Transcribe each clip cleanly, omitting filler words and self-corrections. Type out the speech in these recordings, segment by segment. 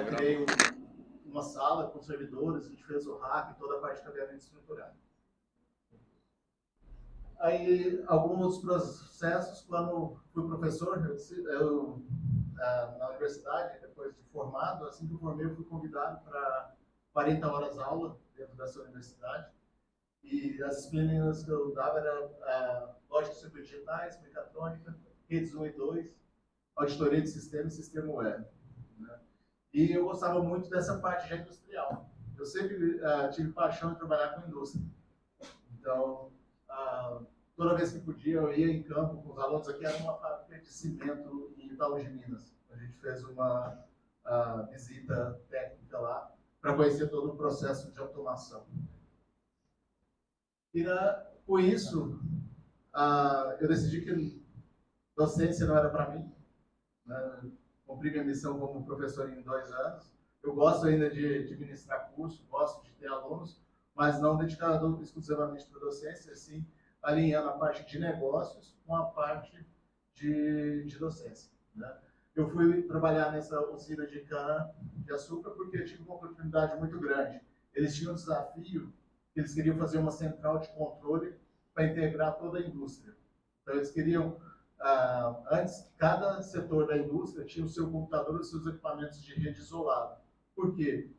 criei uma sala com servidores, a gente fez o hack, toda a parte de cabeamento estruturado. Aí, alguns processos, quando fui professor, na universidade, depois de formado, assim que eu formei, eu fui convidado para 40 horas aula dentro dessa universidade. E as disciplinas que eu dava eram lógica de circuitos digitais, mecatrônica, redes 1 e 2, auditoria de sistema e sistema web. Né? E eu gostava muito dessa parte já industrial. Eu sempre tive paixão em trabalhar com indústria. Então, toda vez que podia, eu ia em campo com os alunos. Aqui era uma fábrica de cimento em Itaú de Minas. A gente fez uma visita técnica lá para conhecer todo o processo de automação. E com isso, eu decidi que docência não era para mim. Né? Cumpri minha missão como professor em 2 anos. Eu gosto ainda de ministrar curso, gosto de ter alunos, mas não dedicado exclusivamente para docência, assim, alinhando a parte de negócios com a parte de docência. Né? Eu fui trabalhar nessa usina de cana-de-açúcar porque eu tive uma oportunidade muito grande. Eles tinham um desafio, eles queriam fazer uma central de controle para integrar toda a indústria. Então, eles queriam, antes, cada setor da indústria tinha o seu computador e os seus equipamentos de rede isolado. Por quê?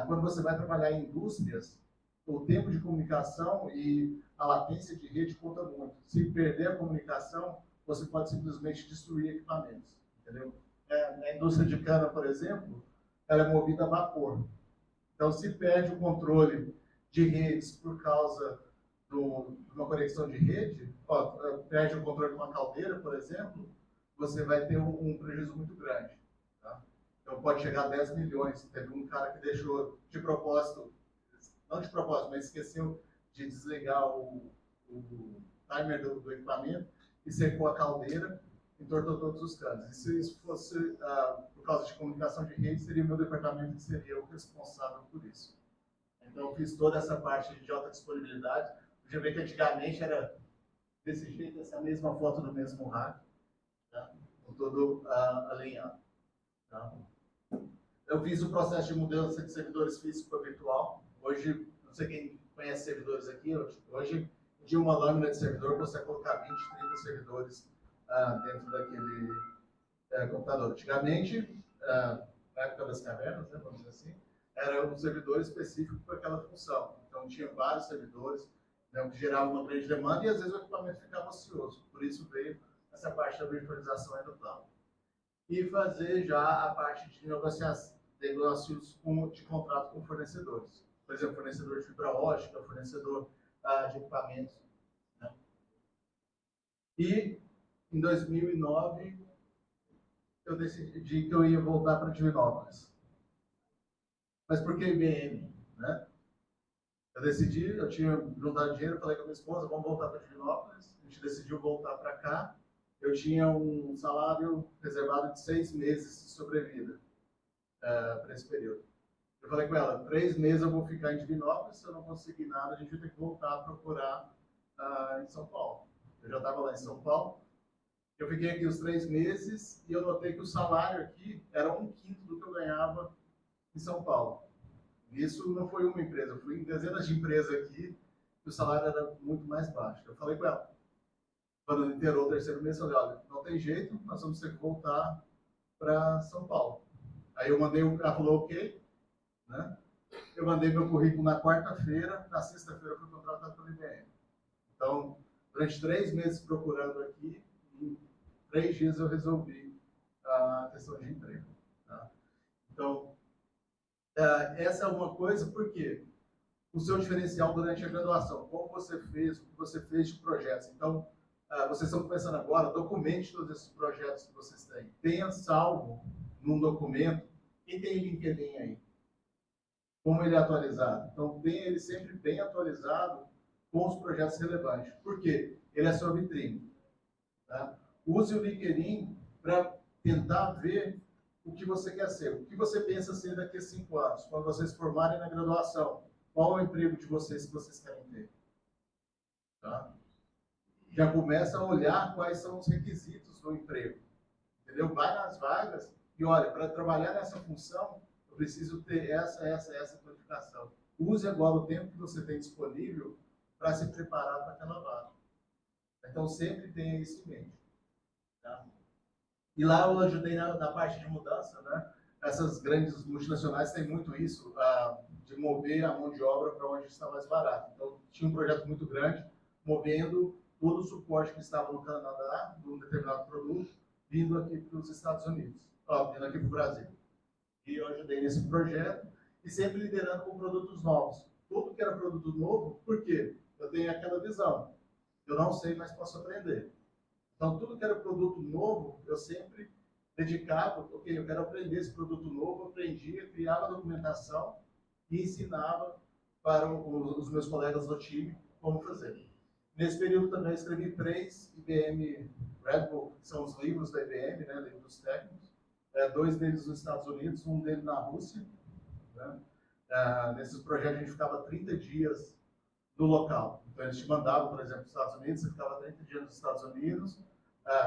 Quando você vai trabalhar em indústrias, o tempo de comunicação e a latência de rede conta muito. Se perder a comunicação, você pode simplesmente destruir equipamentos. Entendeu? A indústria de cana, por exemplo, ela é movida a vapor. Então, se perde o controle de redes por causa de uma conexão de rede, perde o controle de uma caldeira, por exemplo, você vai ter um prejuízo muito grande. Tá? Então, pode chegar a 10 milhões. Teve um cara que deixou de propósito, não de propósito, mas esqueceu de desligar o timer do equipamento e secou a caldeira e entortou todos os canos. E se isso fosse por causa de comunicação de rede, seria o meu departamento que seria o responsável por isso. Então, eu fiz toda essa parte de alta disponibilidade. Você vê que antigamente era desse jeito, essa mesma foto do mesmo rack, tá? Com todo alinhado. Tá? Eu fiz o processo de mudança de servidores físicos para virtual. Hoje, não sei quem conhece servidores aqui, hoje, de uma lâmina de servidor, você vai colocar 20, 30 servidores dentro daquele computador. Antigamente, na época das cavernas, né, vamos dizer assim, era um servidor específico para aquela função. Então, tinha vários servidores, né, que geravam uma grande demanda e, às vezes, o equipamento ficava ocioso. Por isso veio essa parte da virtualização e do cloud. E fazer já a parte de negócios de contrato com fornecedores. Por exemplo, fornecedor de fibra ótica, fornecedor de equipamentos. Né? E, em 2009, eu decidi que eu ia voltar para Divinópolis. Mas por que IBM? Né? Eu tinha juntado dinheiro, falei com a minha esposa, vamos voltar para Divinópolis. A gente decidiu voltar para cá. Eu tinha um salário reservado de 6 meses de sobrevida para esse período. Eu falei com ela, 3 meses eu vou ficar em Divinópolis, se eu não conseguir nada, a gente vai ter que voltar a procurar em São Paulo. Eu já estava lá em São Paulo. Eu fiquei aqui os 3 meses e eu notei que o salário aqui era 1/5 do que eu ganhava em São Paulo. Isso não foi uma empresa, eu fui em dezenas de empresas aqui e o salário era muito mais baixo. Eu falei com ela, quando inteirou o 3º mês, eu falei, olha, não tem jeito, nós vamos ter que voltar para São Paulo. Aí eu mandei, ela falou ok, né? Eu mandei meu currículo na quarta-feira, na sexta-feira eu fui contratado pelo IBM. Então, durante 3 meses procurando aqui, em 3 dias eu resolvi a questão de emprego. Tá? Então, essa é uma coisa, porque o seu diferencial durante a graduação, como você fez, o que você fez de projetos. Então, vocês estão começando agora, documente todos esses projetos que vocês têm. Tenha salvo num documento. Quem tem LinkedIn aí? Como ele é atualizado? Então, tenha ele sempre bem atualizado com os projetos relevantes. Por quê? Ele é sua vitrine. Tá? Use o LinkedIn para tentar ver o que você quer ser. O que você pensa ser daqui a 5 anos, quando vocês se formarem na graduação. Qual é o emprego de vocês que vocês querem ter? Tá? Já começa a olhar quais são os requisitos do emprego. Entendeu? Vai nas vagas E olha, para trabalhar nessa função, eu preciso ter essa qualificação. Use agora o tempo que você tem disponível para se preparar para aquela vaga. Então, sempre tenha isso em mente. Tá? E lá eu ajudei na parte de mudança, né? Essas grandes multinacionais têm muito isso, de mover a mão de obra para onde está mais barato. Então, tinha um projeto muito grande, movendo todo o suporte que estava no Canadá, de um determinado produto, vindo aqui para os Estados Unidos, vindo aqui para o Brasil. E eu ajudei nesse projeto, e sempre liderando com produtos novos. Tudo que era produto novo, por quê? Eu tenho aquela visão. Eu não sei, mas posso aprender. Então, tudo que era produto novo, eu sempre dedicava, ok, eu quero aprender esse produto novo, aprendia, criava documentação e ensinava para os meus colegas do time como fazer. Nesse período também eu escrevi 3 IBM Red Book, que são os livros da IBM, né, livros técnicos, 2 deles nos Estados Unidos, um deles na Rússia. Né? Nesses projetos a gente ficava 30 dias no local. Então eles te mandavam, por exemplo, para os Estados Unidos, você ficava 30 dias nos Estados Unidos,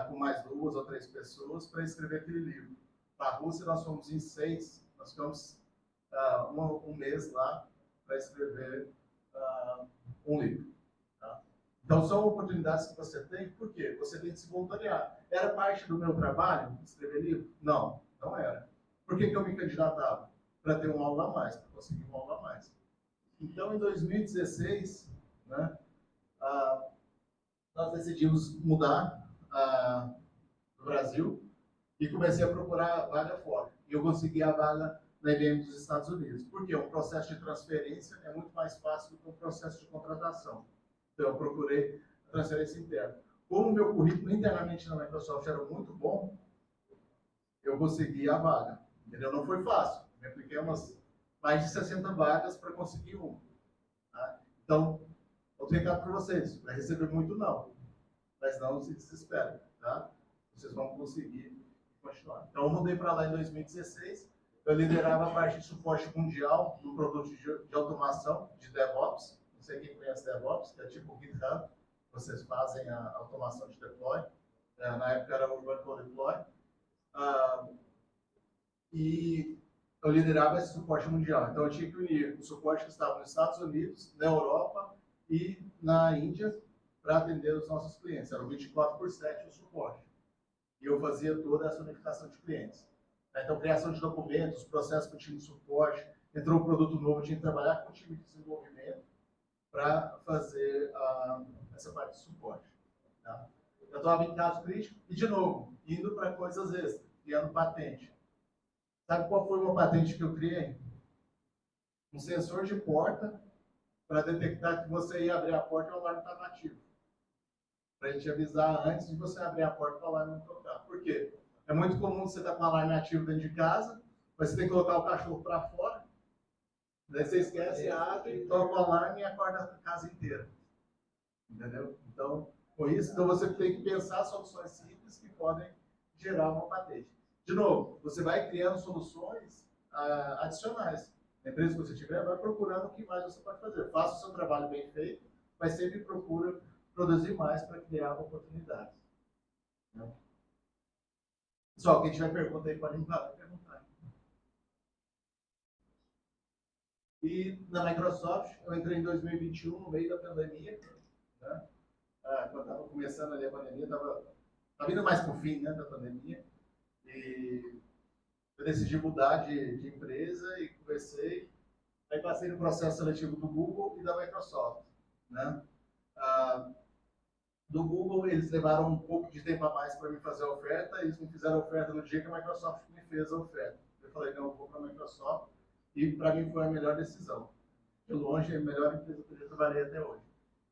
com mais 2 ou 3 pessoas, para escrever aquele livro. Na Rússia nós fomos em 6, nós ficamos um mês lá para escrever um livro. Tá? Então são oportunidades que você tem, por quê? Você tem que se voluntariar. Era parte do meu trabalho escrever livro? Não, não era. Por que eu me candidatava? Para ter uma aula a mais, para conseguir uma aula a mais. Então, em 2016, né, nós decidimos mudar do Brasil e comecei a procurar vaga fora. E eu consegui a vaga na IBM dos Estados Unidos. Por quê? Um processo de transferência é muito mais fácil do que um processo de contratação. Então, eu procurei a transferência interna. Como o meu currículo internamente na Microsoft era muito bom, eu consegui a vaga. Entendeu? Não foi fácil. Me apliquei mais de 60 vagas para conseguir uma. Tá? Então, vou recado para vocês. Vai receber muito não. Mas não se desesperem. Tá? Vocês vão conseguir continuar. Então, eu mudei para lá em 2016. Eu liderava a parte de suporte mundial do produto de automação de DevOps. Não sei quem conhece DevOps, que é tipo o GitHub. Vocês fazem a automação de deploy. Na época era o Urban Code Deploy. E eu liderava esse suporte mundial. Então, eu tinha que unir o suporte que estava nos Estados Unidos, na Europa e na Índia para atender os nossos clientes. Era 24/7 o suporte. E eu fazia toda essa unificação de clientes. Então, criação de documentos, processos para o time de suporte. Entrou um produto novo, eu tinha que trabalhar com o time de desenvolvimento para fazer essa parte de suporte. Tá? Eu estava em caso crítico e, de novo, indo para coisas extras, criando patente. Sabe qual foi uma patente que eu criei? Um sensor de porta para detectar que você ia abrir a porta e o alarme estava ativo. Para ele te avisar antes de você abrir a porta para o alarme não tocar. Por quê? É muito comum você estar com o alarme ativo dentro de casa, mas você tem que colocar o cachorro para fora, daí você esquece, abre, toca o alarme e acorda a casa inteira. Entendeu? Então, com isso, então você tem que pensar soluções simples que podem gerar uma patente. De novo, você vai criando soluções adicionais. Na empresa que você tiver, vai procurando o que mais você pode fazer. Faça o seu trabalho bem feito, mas sempre procura produzir mais para criar oportunidades. Né? Pessoal, quem tiver pergunta aí pode perguntar. E na Microsoft, eu entrei em 2021, no meio da pandemia. Né? Quando estava começando ali a pandemia, estava indo mais para o fim, né, da pandemia. E eu decidi mudar de empresa e comecei. Aí passei no processo seletivo do Google e da Microsoft. Né? Do Google, eles levaram um pouco de tempo a mais para me fazer a oferta. Eles me fizeram a oferta no dia que a Microsoft me fez a oferta. Eu falei, não, eu vou para a Microsoft. E para mim foi a melhor decisão. De longe, é a melhor empresa que eu trabalhei até hoje.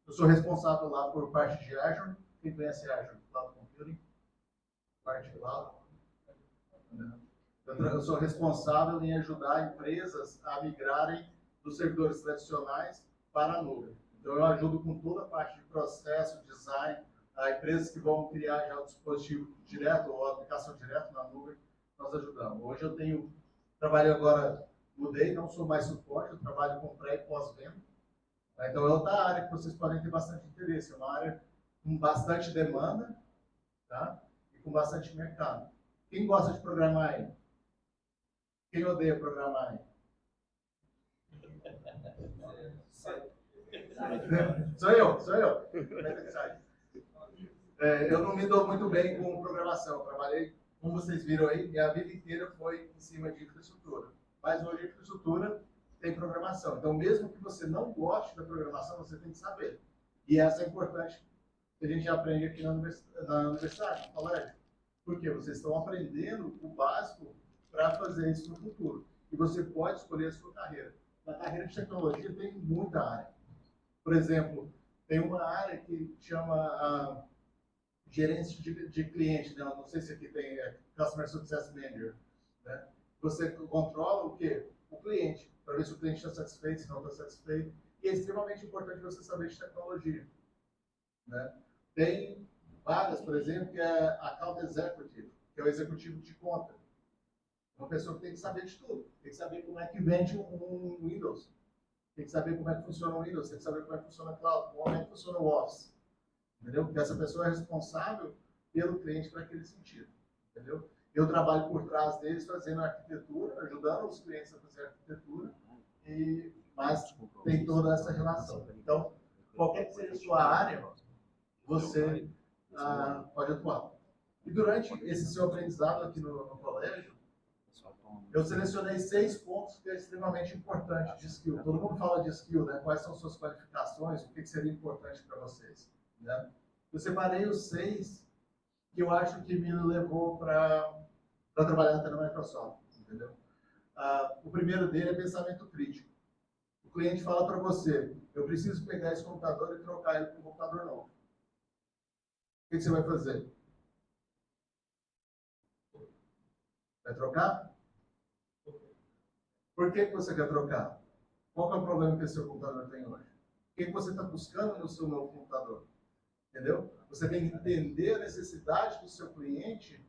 Eu sou responsável lá por parte de Azure. Quem conhece Azure? Cloud Computing. Parte de Cloud. Eu sou responsável em ajudar empresas a migrarem dos servidores tradicionais para a nuvem. Então, eu ajudo com toda a parte de processo, design, empresas que vão criar já o dispositivo direto ou a aplicação direto na nuvem, nós ajudamos. Hoje eu trabalho agora, mudei, não sou mais suporte, eu trabalho com pré e pós-venda. Então, é outra área que vocês podem ter bastante interesse, é uma área com bastante demanda, tá? E com bastante mercado. Quem gosta de programar aí? Quem odeia programar aí? Sou eu. Eu não me dou muito bem com programação. Eu trabalhei, como vocês viram aí, minha vida inteira foi em cima de infraestrutura. Mas hoje a infraestrutura tem programação. Então, mesmo que você não goste da programação, você tem que saber. E essa é importante que a gente aprende aqui na universidade, no colégio. Porque vocês estão aprendendo o básico para fazer isso no futuro. E você pode escolher a sua carreira. Na carreira de tecnologia tem muita área. Por exemplo, tem uma área que chama gerência de cliente, né? Não sei se aqui tem Customer Success Manager. Né? Você controla o quê? O cliente, para ver se o cliente está satisfeito, se não está satisfeito. E é extremamente importante você saber de tecnologia. Né? Tem vagas, por exemplo, que é Account Executive, que é o executivo de conta. Uma pessoa que tem que saber de tudo. Tem que saber como é que vende um Windows. Tem que saber como é que funciona o Windows. Tem que saber como é que funciona o Cloud, como é que funciona o Office. Entendeu? Porque essa pessoa é responsável pelo cliente para aquele sentido. Entendeu? Eu trabalho por trás deles fazendo arquitetura, ajudando os clientes a fazer arquitetura, mas tem toda essa relação. Então, qualquer que seja a sua área, você pode atuar. E durante esse seu aprendizado aqui no colégio, eu selecionei 6 pontos que é extremamente importante de skill. Todo mundo fala de skill, né? Quais são suas qualificações, o que seria importante para vocês. Né? Eu separei os 6 que eu acho que me levou para trabalhar até na Microsoft. Entendeu? O primeiro dele é pensamento crítico. O cliente fala para você, eu preciso pegar esse computador e trocar ele por um computador novo. O que você vai fazer? Vai trocar? Por que você quer trocar? Qual é o problema que esse seu computador tem hoje? O que você está buscando no seu novo computador? Entendeu? Você tem que entender a necessidade do seu cliente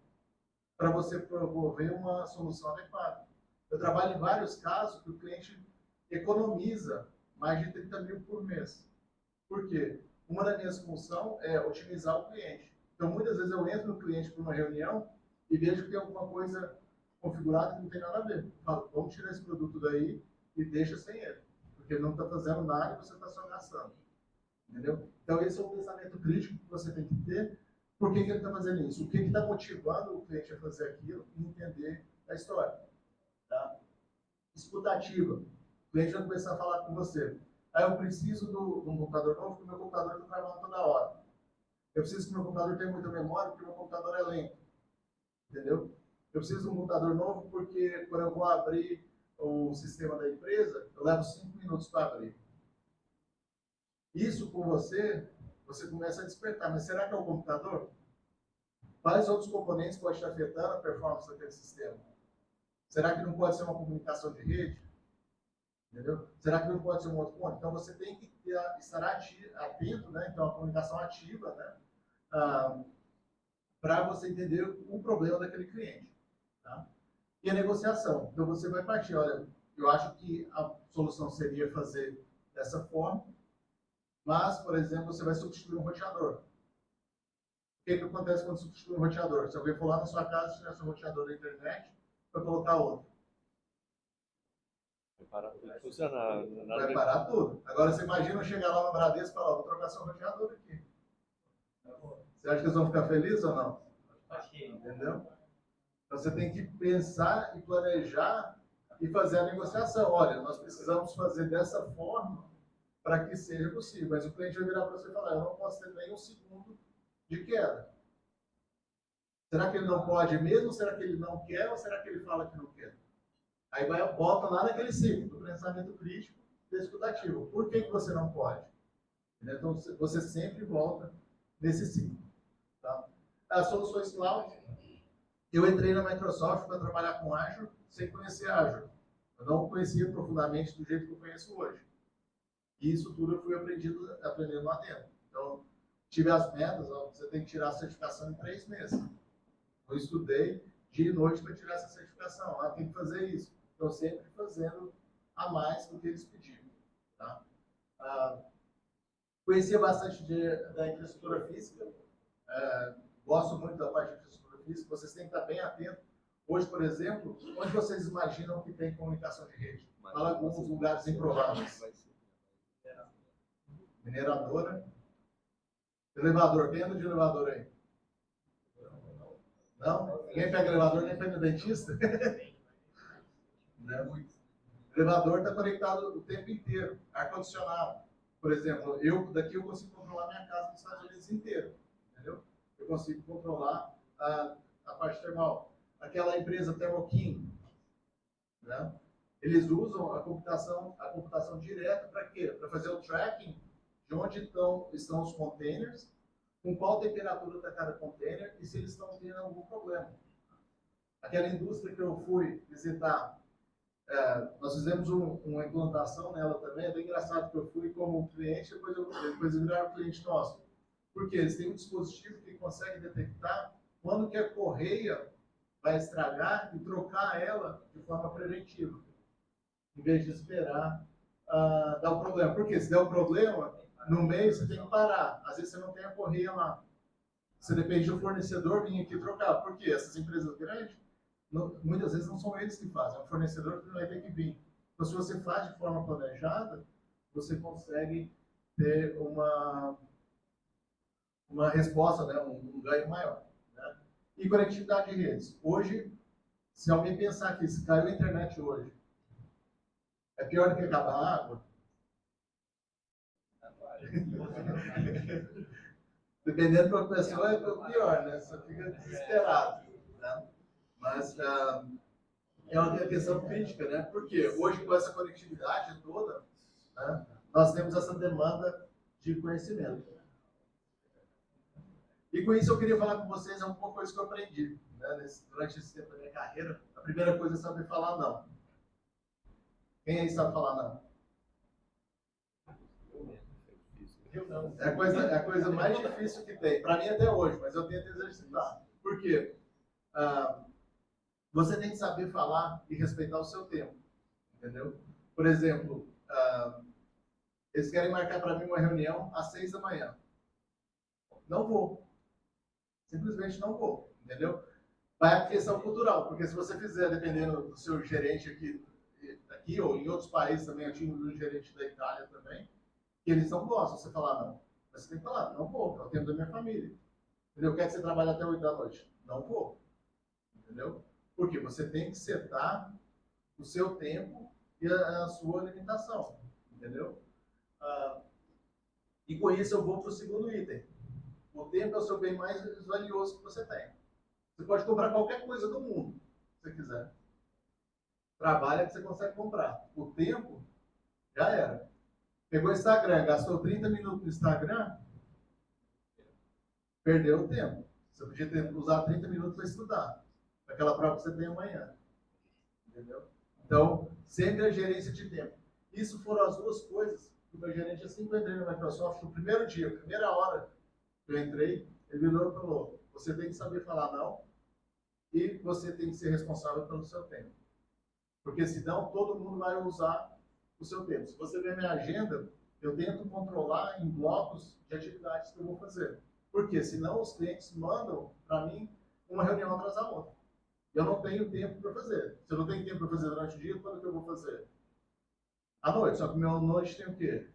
para você promover uma solução adequada. Eu trabalho em vários casos que o cliente economiza mais de 30 mil por mês. Por quê? Uma das minhas funções é otimizar o cliente. Então, muitas vezes eu entro no cliente para uma reunião e vejo que tem alguma coisa configurada que não tem nada a ver. Eu falo, vamos tirar esse produto daí e deixa sem ele. Porque ele não está fazendo nada e você está só gastando. Entendeu? Então, esse é o pensamento crítico que você tem que ter. Por que ele está fazendo isso? O que está motivando o cliente a fazer aquilo e entender a história. Tá? Escutativa. O cliente vai começar a falar com você. Eu preciso de um computador novo, porque o meu computador está travando toda hora. Eu preciso que o meu computador tenha muita memória, porque o meu computador é lento. Entendeu? Eu preciso de um computador novo, porque quando eu vou abrir o sistema da empresa, eu levo 5 minutos para abrir. Isso com você começa a despertar. Mas será que é o computador? Quais outros componentes podem estar afetando a performance daquele sistema? Será que não pode ser uma comunicação de rede? Entendeu? Será que não pode ser um outro ponto? Então, você tem que estar atento, né? Então, a comunicação ativa, né? Para você entender o problema daquele cliente. Tá? E a negociação. Então, você vai partir, olha, eu acho que a solução seria fazer dessa forma, mas, por exemplo, você vai substituir um roteador. O que acontece quando substitui um roteador? Se alguém for lá na sua casa e tirar seu roteador da internet, vai colocar outro. Vai parar tudo de funcionar. Vai parar tudo. Agora, você imagina eu chegar lá no Bradesco e falar, vou trocar seu roteador aqui. Você acha que eles vão ficar felizes ou não? Entendeu? Então, você tem que pensar e planejar e fazer a negociação. Olha, nós precisamos fazer dessa forma para que seja possível. Mas o cliente vai virar para você e falar, eu não posso ter nem um segundo de queda. Será que ele não pode mesmo? Será que ele não quer? Ou será que ele fala que não quer? Aí volta lá naquele ciclo do pensamento crítico e escutativo. Por que você não pode? Então, você sempre volta nesse ciclo. Tá? As soluções cloud, eu entrei na Microsoft para trabalhar com Azure sem conhecer Azure. Eu não conhecia profundamente do jeito que eu conheço hoje. E isso tudo eu fui aprendendo lá dentro. Então, tive as metas, você tem que tirar a certificação em 3 meses. Eu estudei dia e noite para tirar essa certificação. Tem que fazer isso. Então, sempre fazendo a mais do que eles pediram. Tá? Conhecia bastante da infraestrutura física. Gosto muito da parte de infraestrutura física. Vocês têm que estar bem atentos, Hoje, por exemplo, onde vocês imaginam que tem comunicação de rede? Fala alguns lugares improváveis. Mineradora. Elevador. Quem anda de elevador aí? Não? Ninguém pega elevador, nem pega dentista? Não. O elevador está conectado o tempo inteiro. Ar-condicionado. Por exemplo, daqui eu consigo controlar minha casa nos Estados Unidos inteiro. Entendeu? Eu consigo controlar a parte termal. Aquela empresa Thermo King, né? Eles usam a computação direta para quê? Para fazer o tracking de onde estão os containers, com qual temperatura está cada container e se eles estão tendo algum problema. Aquela indústria que eu fui visitar, nós fizemos uma implantação nela também. É bem engraçado que eu fui como cliente, depois viraram cliente nosso. Porque eles têm um dispositivo que consegue detectar quando que a correia vai estragar e trocar ela de forma preventiva, em vez de esperar dar o problema. Porque se der o problema, no meio você tem que parar. Às vezes você não tem a correia lá. Você depende do fornecedor vir aqui trocar. Por quê? Essas empresas grandes, muitas vezes não são eles que fazem, é o fornecedor que vai ter que vir. Então, se você faz de forma planejada, você consegue ter uma resposta, né? um ganho maior. Né? E conectividade de redes. Hoje, se alguém pensar que se caiu a internet hoje, é pior do que acabar a água? Dependendo da pessoa, é pior, né? Você fica desesperado. Né? Mas é uma questão crítica, né? Porque hoje, com essa conectividade toda, né, nós temos essa demanda de conhecimento. E com isso eu queria falar com vocês um pouco coisa que eu aprendi, né, durante esse tempo da minha carreira. A primeira coisa é saber falar não. Quem aí sabe falar não? É a coisa mais difícil que tem. Para mim até hoje, mas eu tento exercitar. Por quê? Você tem que saber falar e respeitar o seu tempo. Entendeu? Por exemplo, eles querem marcar para mim uma reunião às 6 da manhã. Não vou. Simplesmente não vou. Entendeu? Vai a questão cultural, porque se você fizer, dependendo do seu gerente aqui ou em outros países também, eu tinha um gerente da Itália também, que eles não gostam de você falar não. Mas você tem que falar, não vou, é o tempo da minha família. Entendeu? Quer que você trabalhe até 8 da noite? Não vou. Entendeu? Porque você tem que setar o seu tempo e a sua limitação. Entendeu? E com isso eu vou para o segundo item. O tempo é o seu bem mais valioso que você tem. Você pode comprar qualquer coisa do mundo, se você quiser. Trabalha que você consegue comprar. O tempo, já era. Pegou o Instagram, gastou 30 minutos no Instagram, perdeu o tempo. Você podia usar 30 minutos para estudar. Aquela prova que você tem amanhã. Entendeu? Então, sempre a gerência de tempo. Isso foram as duas coisas que o meu gerente, assim que eu entrei no Microsoft, no primeiro dia, primeira hora que eu entrei, ele virou e falou, você tem que saber falar não e você tem que ser responsável pelo seu tempo. Porque senão todo mundo vai usar o seu tempo. Se você ver minha agenda, eu tento controlar em blocos de atividades que eu vou fazer. Porque senão os clientes mandam para mim uma reunião atrás da outra. Eu não tenho tempo para fazer. Se eu não tenho tempo para fazer durante o dia, quando que eu vou fazer? À noite. Só que minha noite tem o quê?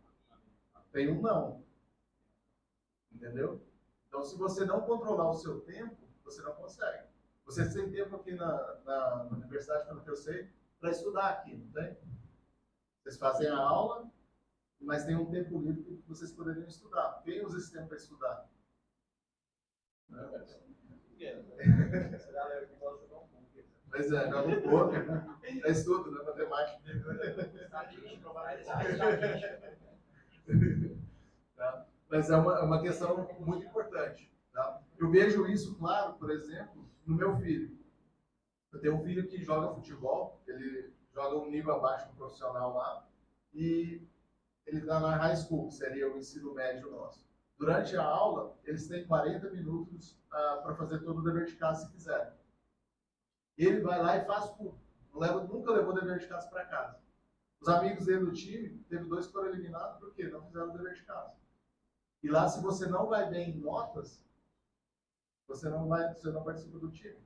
Tem um não. Entendeu? Então, se você não controlar o seu tempo, você não consegue. Você tem tempo aqui na universidade, pelo que eu sei, para estudar aqui, não tem? Vocês fazem a aula, mas tem um tempo livre que vocês poderiam estudar. Quem usa esse tempo para estudar? Pois é, joga um pouco. É estudo, né? Matemática. Tá? Mas é uma questão muito importante. Tá? Eu vejo isso, claro, por exemplo, no meu filho. Eu tenho um filho que joga futebol, ele joga um nível abaixo do profissional lá, e ele está na high school, que seria o ensino médio nosso. Durante a aula, eles têm 40 minutos para fazer todo o dever de casa se quiser. Ele vai lá e faz tudo. Nunca levou dever de casa para casa. Os amigos dele do time, teve 2 que foram eliminados porque não fizeram o dever de casa. E lá, se você não vai bem em notas, você não participa do time.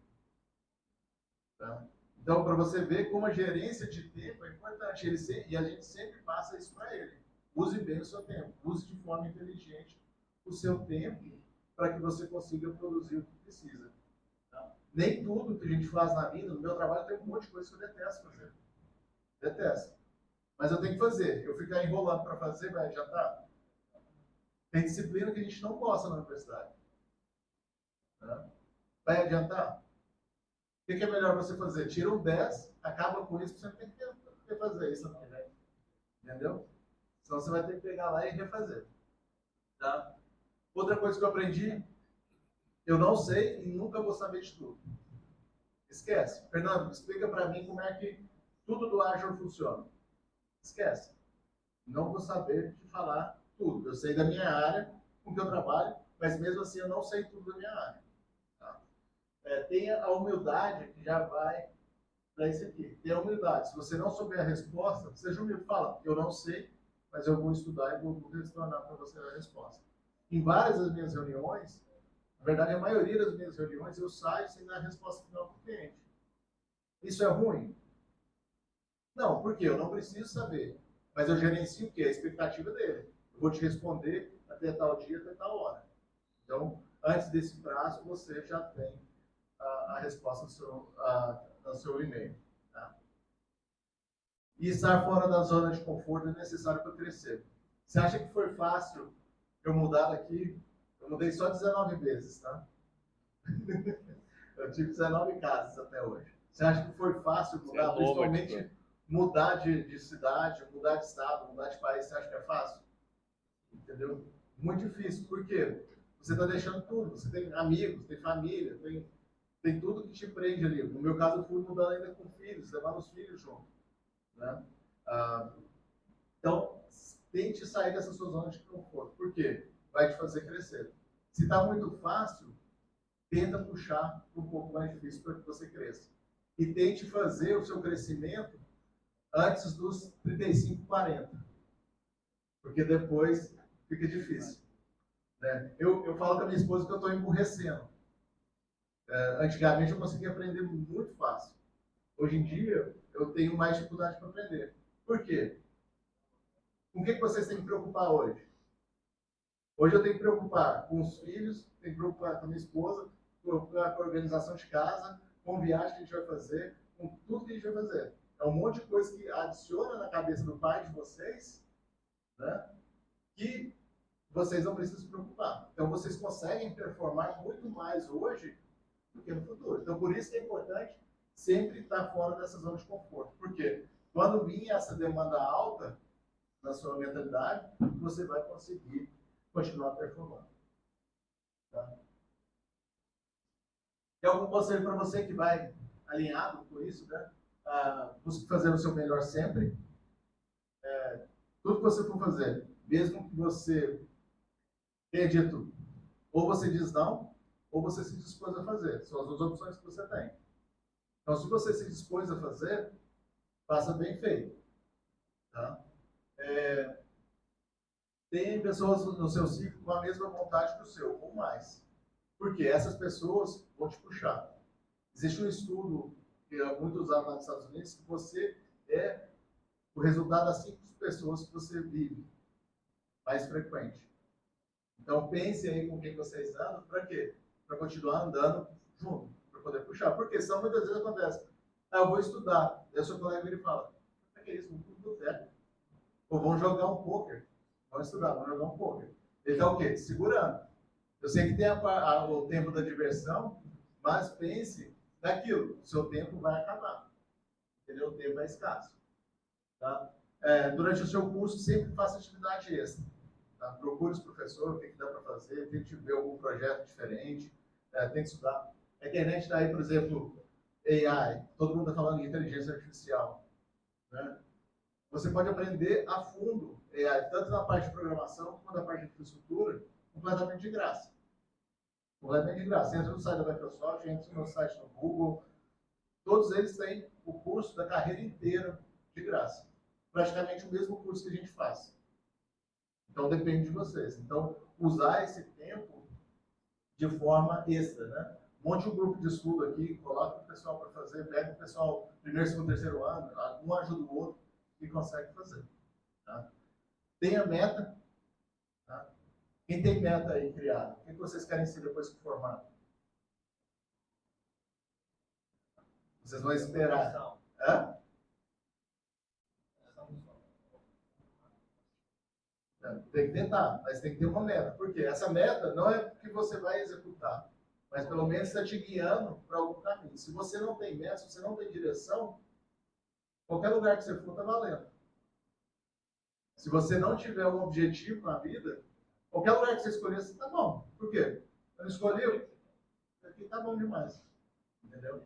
Tá? Então, para você ver como a gerência de tempo é importante, e a gente sempre passa isso para ele. Use bem o seu tempo, use de forma inteligente o seu tempo para que você consiga produzir o que precisa. Tá? Nem tudo que a gente faz na vida, no meu trabalho, tem um monte de coisa que eu detesto fazer. Detesto. Mas eu tenho que fazer. Eu ficar enrolando para fazer, vai adiantar? Tem disciplina que a gente não gosta na universidade. Tá? Vai adiantar? O que é melhor você fazer? Tira um 10, acaba com isso, você não tem que refazer isso ano que vem. Entendeu? Senão você vai ter que pegar lá e refazer. Tá? Outra coisa que eu aprendi, eu não sei e nunca vou saber de tudo. Esquece. Fernando, explica para mim como é que tudo do Azure funciona. Esquece. Não vou saber te falar tudo. Eu sei da minha área, com que eu trabalho, mas mesmo assim eu não sei tudo da minha área. Tá? Tenha a humildade que já vai para isso aqui. Tenha humildade. Se você não souber a resposta, seja humilde. Fala, eu não sei, mas eu vou estudar e vou retornar para você a resposta. Em várias das minhas reuniões, na verdade, a maioria das minhas reuniões, eu saio sem dar a resposta final para o cliente. Isso é ruim? Não, porque eu não preciso saber. Mas eu gerencio o quê? A expectativa dele. Eu vou te responder até tal dia, até tal hora. Então, antes desse prazo, você já tem a resposta no seu e-mail. Tá? E estar fora da zona de conforto é necessário para crescer. Você acha que foi fácil eu mudar daqui? Eu mudei só 19 vezes, tá? Eu tive 19 casas até hoje. Você acha que foi fácil mudar, principalmente mudar de cidade, mudar de estado, mudar de país? Você acha que é fácil? Entendeu? Muito difícil. Por quê? Você está deixando tudo. Você tem amigos, tem família, tem tudo que te prende ali. No meu caso, eu fui mudando ainda com filhos, levando os filhos junto. Né? Então, tente sair dessa sua zona de conforto. Por quê? Vai te fazer crescer. Se está muito fácil, tenta puxar um pouco mais difícil para que você cresça. E tente fazer o seu crescimento antes dos 35, 40. Porque depois fica difícil. Né? Eu falo com a minha esposa que eu estou emburrecendo. Antigamente eu conseguia aprender muito fácil. Hoje em dia eu tenho mais dificuldade para aprender. Por quê? Com o que vocês têm que preocupar hoje? Hoje eu tenho que preocupar com os filhos, tenho que preocupar com a minha esposa, preocupar com a organização de casa, com a viagem que a gente vai fazer, com tudo que a gente vai fazer. É um monte de coisa que adiciona na cabeça do pai de vocês, né, que vocês não precisam se preocupar. Então vocês conseguem performar muito mais hoje do que no futuro. Então por isso que é importante sempre estar fora dessa zona de conforto. Por quê? Quando vir essa demanda alta na sua mentalidade, você vai conseguir continuar performando. Tá? Tem algum conselho para você que vai alinhado com isso, né? Busque fazer o seu melhor sempre. Tudo que você for fazer, mesmo que você tenha dito, ou você diz não, ou você se dispôs a fazer. São as duas opções que você tem. Então, se você se dispôs a fazer, faça bem feito. Tá? Tem pessoas no seu ciclo com a mesma vontade que o seu, ou mais. Porque essas pessoas vão te puxar. Existe um estudo que é muito usado lá nos Estados Unidos, que você é o resultado das 5 pessoas que você vive mais frequente. Então pense aí com quem vocês andam, para quê? Para continuar andando junto, para poder puxar. Porque senão muitas vezes acontece, eu vou estudar, e o seu colega ele fala, o que é isso? Vamos pro boteco. Ou vão jogar um poker. Vão estudar, vão jogar um poker. Ele está o quê? Segurando. Eu sei que tem o tempo da diversão, mas pense naquilo. O seu tempo vai acabar. Entendeu? O tempo é escasso. Tá? Durante o seu curso, sempre faça atividade extra. Tá? Procure os professores, o que dá para fazer, tente ver algum projeto diferente, tem que estudar. A internet está aí, por exemplo, AI. Todo mundo está falando de inteligência artificial. Né? Você pode aprender a fundo AI, tanto na parte de programação quanto na parte de infraestrutura, completamente de graça. Completamente de graça. Você entra no site da Microsoft, entra no site do Google, todos eles têm o curso da carreira inteira de graça. Praticamente o mesmo curso que a gente faz. Então depende de vocês. Então, usar esse tempo de forma extra, né? monte um grupo de estudo aqui, coloca o pessoal para fazer, pega o pessoal primeiro, segundo, terceiro ano, um ajuda o outro e consegue fazer. Tá? Tenha meta. Tá? Quem tem meta aí criada? O que vocês querem ser depois que formar? Vocês vão esperar. Hã? Tem que tentar, mas tem que ter uma meta. Por quê? Essa meta não é que você vai executar, mas pelo menos está te guiando para algum caminho. Se você não tem meta, se você não tem direção, qualquer lugar que você for está valendo. Se você não tiver um objetivo na vida, qualquer lugar que você escolher, você está bom. Por quê? Eu escolhi, aqui está bom demais. Entendeu?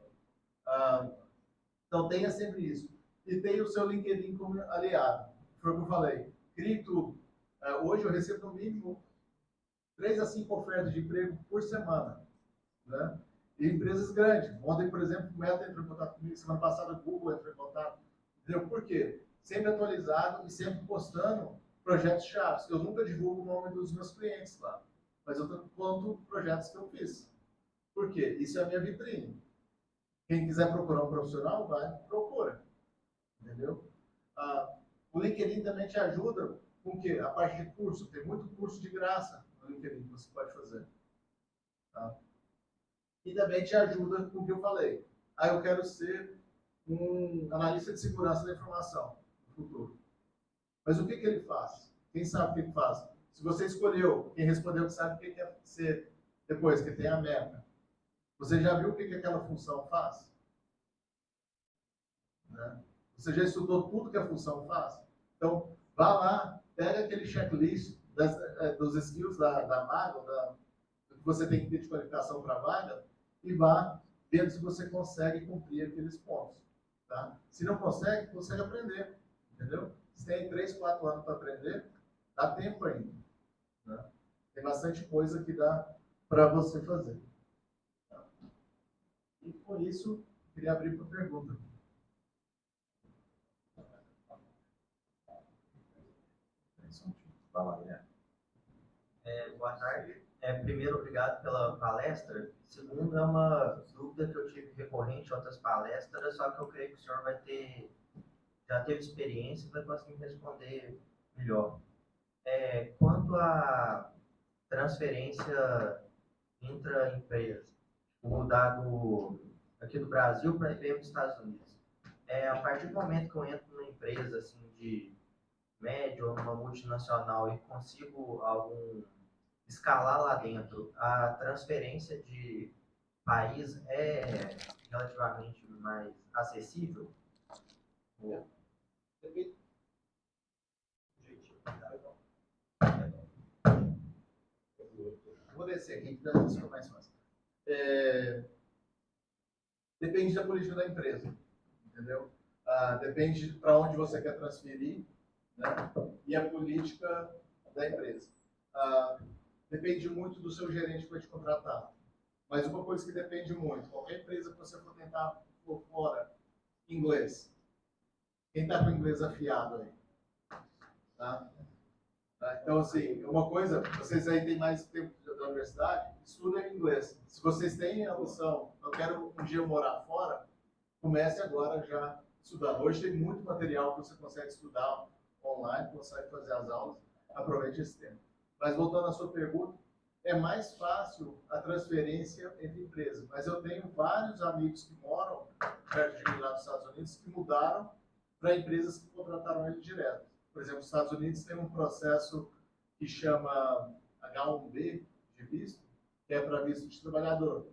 Então tenha sempre isso. E tenha o seu LinkedIn como aliado. Foi o que eu falei. Crie tudo. Hoje eu recebo no mínimo 3 a 5 ofertas de emprego por semana. Né? E empresas grandes. Ontem, por exemplo, o Meta entrou em contato comigo, semana passada o Google entrou em contato. Entendeu? Por quê? Sempre atualizado e sempre postando projetos chaves. Eu nunca divulgo o nome dos meus clientes lá, mas eu conto projetos que eu fiz. Por quê? Isso é a minha vitrine. Quem quiser procurar um profissional, vai, procura. Entendeu? O LinkedIn também te ajuda com o quê? A parte de curso. Tem muito curso de graça no LinkedIn que você pode fazer. Tá? E também te ajuda com o que eu falei. Eu quero ser um analista de segurança da informação no futuro. Mas o que ele faz? Quem sabe o que ele faz? Se você escolheu, quem respondeu que sabe o que quer ser depois, que tem a meta. Você já viu o que aquela função faz? Né? Você já estudou tudo que a função faz? Então, vá lá, pega aquele checklist dos skills da vaga, do que você tem que ter de qualificação para a vaga, e vá vendo se você consegue cumprir aqueles pontos. Tá? Se não consegue, consegue aprender. Entendeu? Se tem 3, 4 anos para aprender, dá tempo ainda. Né? Tem bastante coisa que dá para você fazer. Tá? E com isso, queria abrir para pergunta. Fala, né? Boa tarde. Primeiro, obrigado pela palestra. Segundo, é uma dúvida que eu tive recorrente em outras palestras, só que eu creio que o senhor já teve experiência e vai conseguir me responder melhor. Quanto à transferência intra-empresa, o dado aqui do Brasil para ir para os Estados Unidos. A partir do momento que eu entro numa empresa assim, de médio ou numa multinacional e consigo escalar lá dentro, a transferência de país é relativamente mais acessível? Vou descer aqui, que dá fica mais fácil. Depende da política da empresa, entendeu? Depende para onde você quer transferir, né? E a política da empresa. Depende muito do seu gerente que vai te contratar. Mas uma coisa que depende muito, qualquer empresa que você for tentar por fora, inglês. Quem está com inglês afiado aí? Tá? Então, assim, uma coisa, vocês aí têm mais tempo da universidade, estudem inglês. Se vocês têm a noção, eu quero um dia morar fora, comece agora já estudando. Hoje tem muito material que você consegue estudar online, consegue fazer as aulas, aproveite esse tempo. Mas voltando à sua pergunta, é mais fácil a transferência entre empresas, mas eu tenho vários amigos que moram perto de mim lá nos Estados Unidos que mudaram para empresas que contrataram ele direto. Por exemplo, os Estados Unidos tem um processo que chama H1B de visto, que é para visto de trabalhador.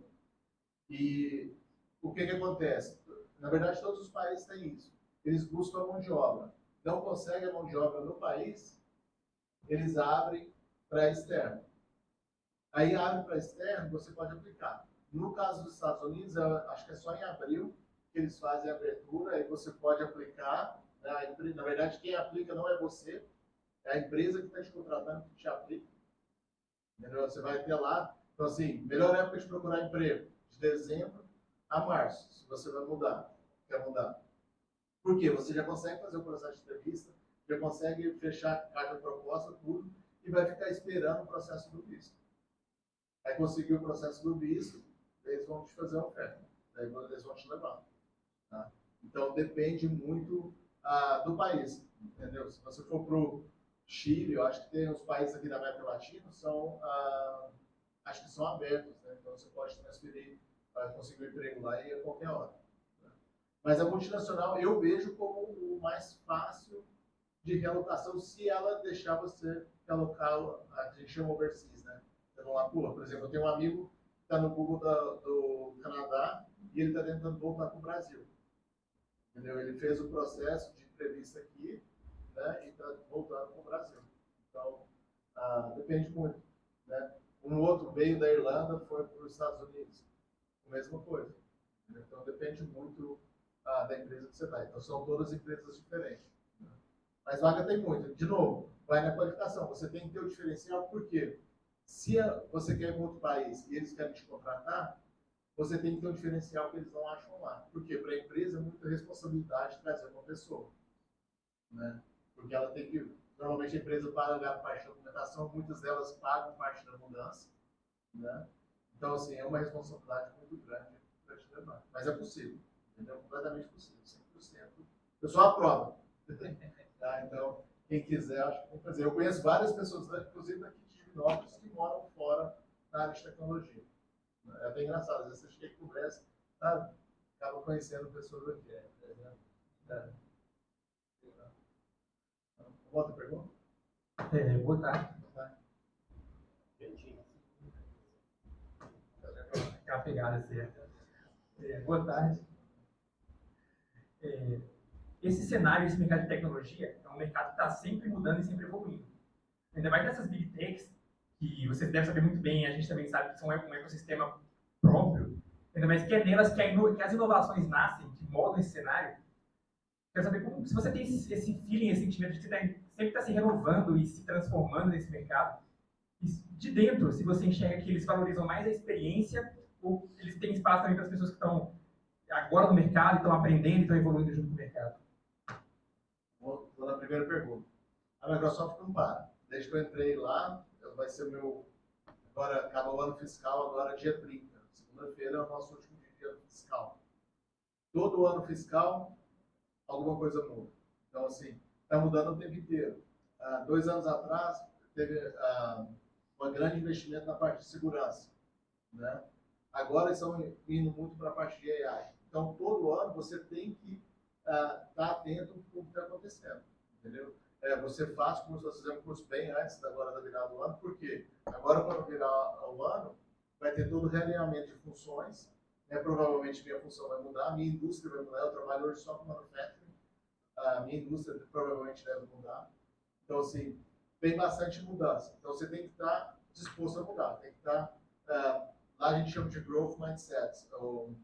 E o que acontece? Na verdade, todos os países têm isso. Eles buscam a mão de obra. Não conseguem a mão de obra no país, eles abrem para externo. Aí abre para externo, você pode aplicar. No caso dos Estados Unidos, acho que é só em abril que eles fazem a abertura, aí você pode aplicar. Na verdade, quem aplica não é você, é a empresa que está te contratando que te aplica. Entendeu? Você vai ter lá. Então, assim, melhor época de procurar emprego, de dezembro a março, se você vai mudar, quer mudar. Por quê? Você já consegue fazer o processo de entrevista, já consegue fechar carta de proposta, tudo, e vai ficar esperando o processo do visto. Aí conseguiu o processo do visto, eles vão te fazer uma oferta. Daí eles vão te levar. Tá? Então, depende muito do país. Entendeu? Se você for para o Chile, eu acho que tem os países aqui da América Latina, acho que são abertos. Né? Então, você pode transferir, conseguir um emprego lá e a qualquer hora. Né? Mas a multinacional eu vejo como o mais fácil de realocação, se ela deixar você realocar, a gente chama overseas, né? Por exemplo, eu tenho um amigo que está no Google do Canadá e ele está tentando voltar para o Brasil. Entendeu? Ele fez o processo de entrevista aqui, né, e está voltando para o Brasil. Então, depende muito. Né? Um outro veio da Irlanda, foi para os Estados Unidos. A mesma coisa. Entendeu? Então, depende muito da empresa que você está. Então, são todas empresas diferentes. Né? Mas vaga tem muito. De novo, vai na qualificação. Você tem que ter o diferencial, porque se você quer ir para outro país e eles querem te contratar, você tem que ter um diferencial que eles não acham lá. Porque para a empresa é muita responsabilidade trazer uma pessoa. Né? Porque ela tem que... Normalmente a empresa paga parte da documentação, muitas delas pagam parte da mudança. Né? Então, assim, é uma responsabilidade muito grande para te levar. Mas é possível. Entendeu? Completamente possível. 100%. Eu só aprovo. Tá? Então, quem quiser, acho que tem que fazer. Eu conheço várias pessoas, inclusive daqui de Divinópolis, que moram fora da área de tecnologia. É bem engraçado. Às vezes você chega e conversa, sabe? Acaba conhecendo pessoas aqui. Outra pergunta? Boa tarde. Aquela pegada certa. Boa tarde. Esse cenário, esse mercado de tecnologia, é um mercado que está sempre mudando e sempre evoluindo. Ainda mais nessas big techs, que vocês devem saber muito bem, a gente também sabe que são um ecossistema próprio, ainda mais que é nelas que as inovações nascem, que moldam esse cenário. Quero saber como, se você tem esse feeling, esse sentimento de que você sempre está se renovando e se transformando nesse mercado, e de dentro, se você enxerga que eles valorizam mais a experiência ou eles têm espaço também para as pessoas que estão agora no mercado, estão aprendendo e estão evoluindo junto com o mercado. Vou na primeira pergunta. A Microsoft não para. Desde que eu entrei lá, vai ser agora acaba o ano fiscal, agora dia 30. Segunda-feira é o nosso último dia de ano fiscal. Todo ano fiscal, alguma coisa muda. Então, assim, está mudando o tempo inteiro. 2 anos atrás, teve um grande investimento na parte de segurança. Né? Agora estão indo muito para a parte de AI. Então, todo ano você tem que estar atento com o que está acontecendo. Entendeu? Você faz como nós fizemos curso bem antes agora da virada do ano, porque agora, quando virar o ano, vai ter todo o realinhamento de funções. Né? Provavelmente minha função vai mudar, minha indústria vai mudar. Eu trabalho hoje só com manufacturing. A minha indústria provavelmente deve mudar. Então, assim, tem bastante mudança. Então, você tem que estar disposto a mudar. Tem que estar... lá a gente chama de growth mindset, ou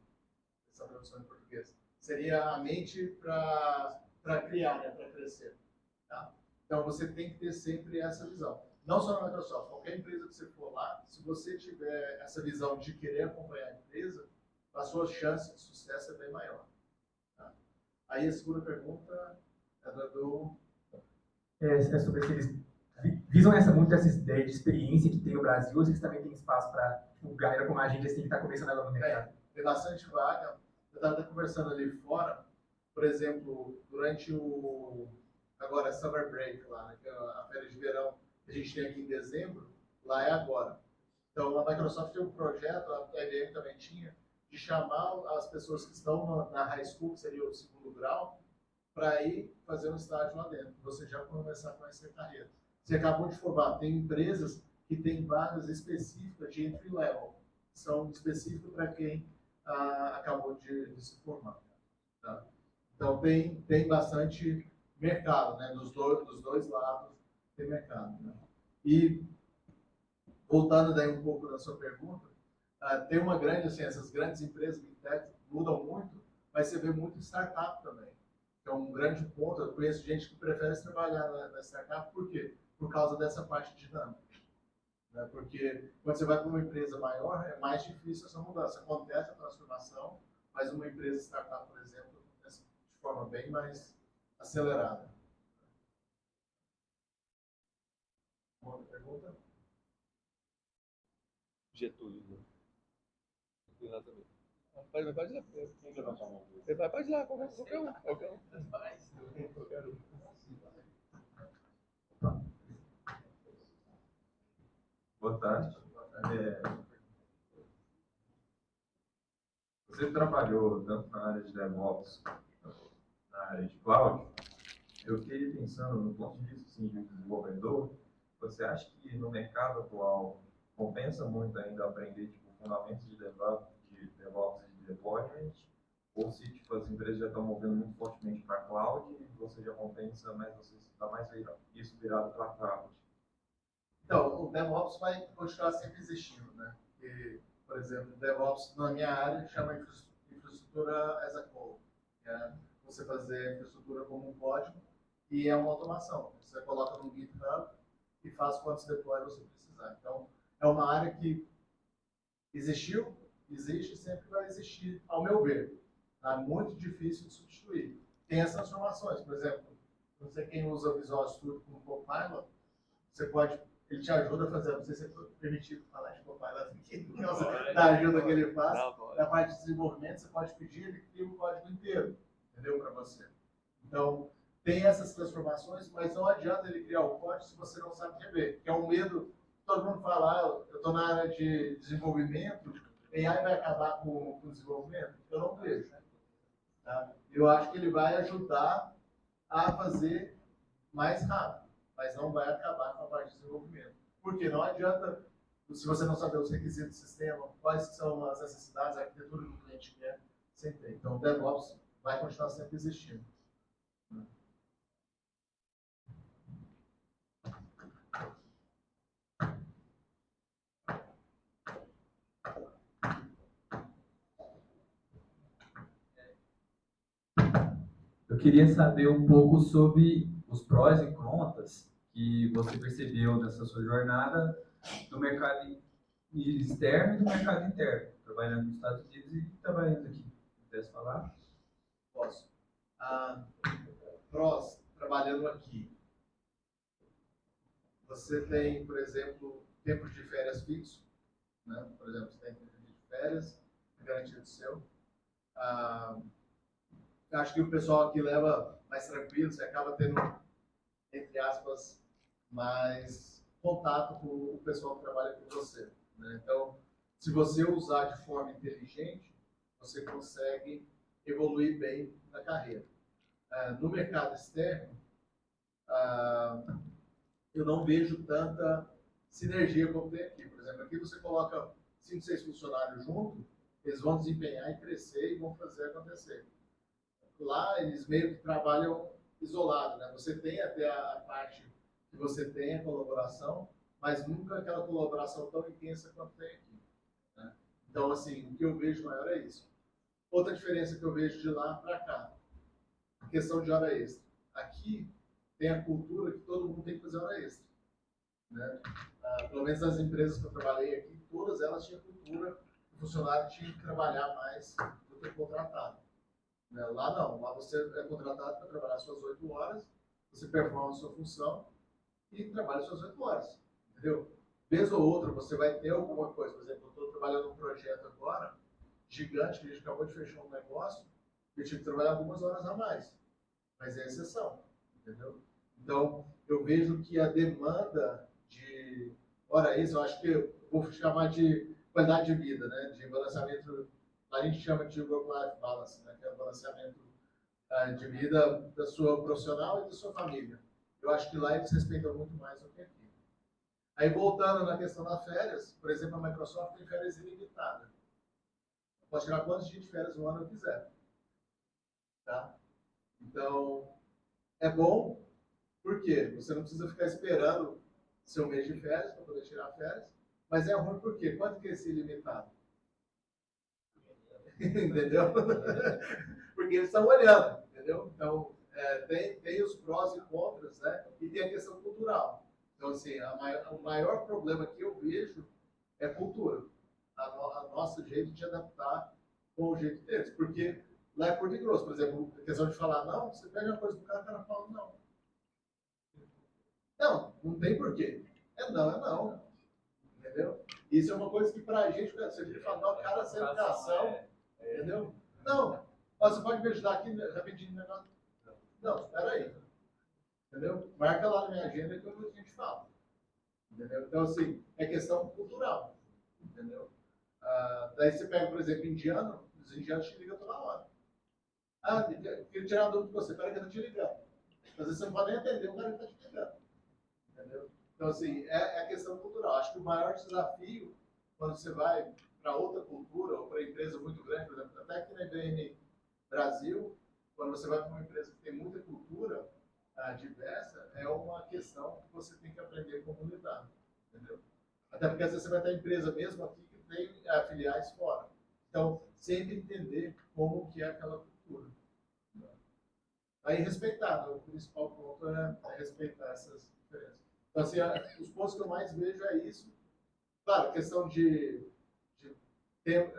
essa tradução em português. Seria a mente para criar, né, para crescer. Tá? Então, você tem que ter sempre essa visão. Não só na Microsoft, qualquer empresa que você for lá, se você tiver essa visão de querer acompanhar a empresa, a sua chance de sucesso é bem maior. Tá? Aí a segunda pergunta é do... É sobre se eles visam muito essa ideia de experiência que tem no Brasil, ou se eles também têm espaço para galera como a gente assim, que está começando agora no mercado. Tem bastante vaga. Eu estava até conversando ali fora, por exemplo, durante agora Summer Break lá, né, que é a férias de verão que a gente tem aqui em dezembro, lá é agora. Então a Microsoft tem um projeto, a IBM também tinha, de chamar as pessoas que estão na high school, que seria o segundo grau, para ir fazer um estágio lá dentro, você já começar a conhecer a carreira. Você acabou de formar, tem empresas que têm vagas específicas de entry level, que são específicas para quem acabou de se formar. Tá? Então tem bastante mercado, né? Dos dois lados tem mercado. Né? E voltando daí um pouco da sua pergunta, tem uma grande, assim, essas grandes empresas Big Tech mudam muito, mas você vê muito startup também. Então, um grande ponto, eu conheço gente que prefere trabalhar na startup, por quê? Por causa dessa parte dinâmica. Né? Porque quando você vai para uma empresa maior, é mais difícil essa mudança. Acontece a transformação, mas uma empresa startup, por exemplo, acontece de forma bem mais acelerada. Uma outra pergunta? Getúlio. Exatamente. Pode ir lá. Você vai, pode ir lá, qualquer um. Qualquer um. Boa tarde. Você trabalhou tanto na área de DevOps, na área de cloud. Eu fiquei pensando no ponto de vista assim, de desenvolvedor. Você acha que no mercado atual compensa muito ainda aprender tipo, fundamentos de DevOps e de deployment? Ou se tipo, as empresas já estão movendo muito fortemente para cloud, você já compensa, mas você está mais isso virado para cloud? Então, o DevOps vai continuar sempre existindo, né? E, por exemplo, DevOps na minha área chama infraestrutura as a code. Né? Você fazer a infraestrutura como um código e é uma automação. Você coloca no GitHub e faz quantos deploy você precisar. Então, é uma área que existiu, existe e sempre vai existir, ao meu ver. É muito difícil de substituir. Tem as transformações, por exemplo, não sei quem usa o Visual Studio como Copilot, você pode, ele te ajuda a fazer, não sei se é permitido falar de Copilot aqui, por causa da ajuda que ele faz. Na parte de desenvolvimento, você pode pedir, ele cria o código inteiro, entendeu, para você. Então, tem essas transformações, mas não adianta ele criar o código se você não sabe rever, que é um medo. Todo mundo fala, eu estou na área de desenvolvimento, AI vai acabar com o desenvolvimento? Eu não vejo. Tá? Eu acho que ele vai ajudar a fazer mais rápido, mas não vai acabar com a parte de desenvolvimento. Porque não adianta, se você não saber os requisitos do sistema, quais são as necessidades, a arquitetura que o cliente quer, sem ter. Então, o DevOps vai continuar sempre existindo. Eu queria saber um pouco sobre os prós e contras que você percebeu nessa sua jornada do mercado externo e do mercado interno, trabalhando nos Estados Unidos e trabalhando aqui. Pudesse falar? Posso. Prós, trabalhando aqui. Você tem, por exemplo, tempos de férias fixos. Né? Por exemplo, você tem tempo de férias, garantido seu. Acho que o pessoal aqui leva mais tranquilo, você acaba tendo, entre aspas, mais contato com o pessoal que trabalha com você. Né? Então, se você usar de forma inteligente, você consegue evoluir bem na carreira. No mercado externo, eu não vejo tanta sinergia como tem aqui. Por exemplo, aqui você coloca 5, 6 funcionários juntos, eles vão desempenhar e crescer e vão fazer acontecer. Lá, eles meio que trabalham isolado, né? Você tem até a parte que você tem a colaboração, mas nunca aquela colaboração tão intensa quanto tem aqui. Né? Então, assim, o que eu vejo maior é isso. Outra diferença que eu vejo de lá para cá, a questão de hora extra. Aqui tem a cultura que todo mundo tem que fazer hora extra. Né? Pelo menos nas empresas que eu trabalhei aqui, todas elas tinham cultura, o funcionário tinha que trabalhar mais do que o contratado. Né? Lá não, lá você é contratado para trabalhar suas 8 horas, você performa a sua função e trabalha suas 8 horas. Entendeu? Vez ou outra você vai ter alguma coisa. Por exemplo, eu estou trabalhando num projeto agora, gigante, que a gente acabou de fechar um negócio, eu tive que trabalhar algumas horas a mais. Mas é exceção. Entendeu? Então, eu vejo que a demanda de hora extra, eu acho que eu vou chamar de qualidade de vida, né? De balanceamento, a gente chama de work-life balance, né? Que é o balanceamento de vida da sua profissional e da sua família. Eu acho que lá eles respeitam muito mais do que aqui. Aí, voltando na questão das férias, por exemplo, a Microsoft tem férias ilimitadas. Posso tirar quantos dias de férias no ano eu quiser. Tá? Então, é bom, porque você não precisa ficar esperando seu mês de férias para poder tirar férias, mas é ruim porque quanto que é esse ilimitado? Entendeu? Porque eles estão olhando, entendeu? Então, tem os prós e contras, né? E tem a questão cultural. Então, assim, o maior problema que eu vejo é cultura. A nosso jeito de adaptar com o jeito deles. Porque lá é curto e grosso. Por exemplo, a questão de falar não, você pede uma coisa pro cara, o cara fala não. Não, não tem porquê. É não. Entendeu? Isso é uma coisa que pra gente, você vira e fala, não, cara, sem educação, entendeu? Não, você pode me ajudar aqui rapidinho, negócio? Não, espera aí. Entendeu? Marca lá na minha agenda que a gente fala. Entendeu? Então, assim, é questão cultural. Entendeu? Daí você pega, por exemplo, indiano, os indianos te ligam toda hora. Queria tirar uma dúvida de você, peraí que eu tô te ligando. Às vezes você não pode nem atender o cara que está te ligando. Entendeu? Então, assim, é a questão cultural. Acho que o maior desafio, quando você vai para outra cultura ou para empresa muito grande, por exemplo, até aqui na IBM Brasil, quando você vai para uma empresa que tem muita cultura diversa, é uma questão que você tem que aprender como lidar. Entendeu? Até porque às vezes você vai ter empresa mesmo aqui que tem filiais fora. Então, sempre entender como que é aquela cultura. Aí respeitar, né? O principal ponto é respeitar essas diferenças. Então, assim, os pontos que eu mais vejo é isso. Claro, a questão de ter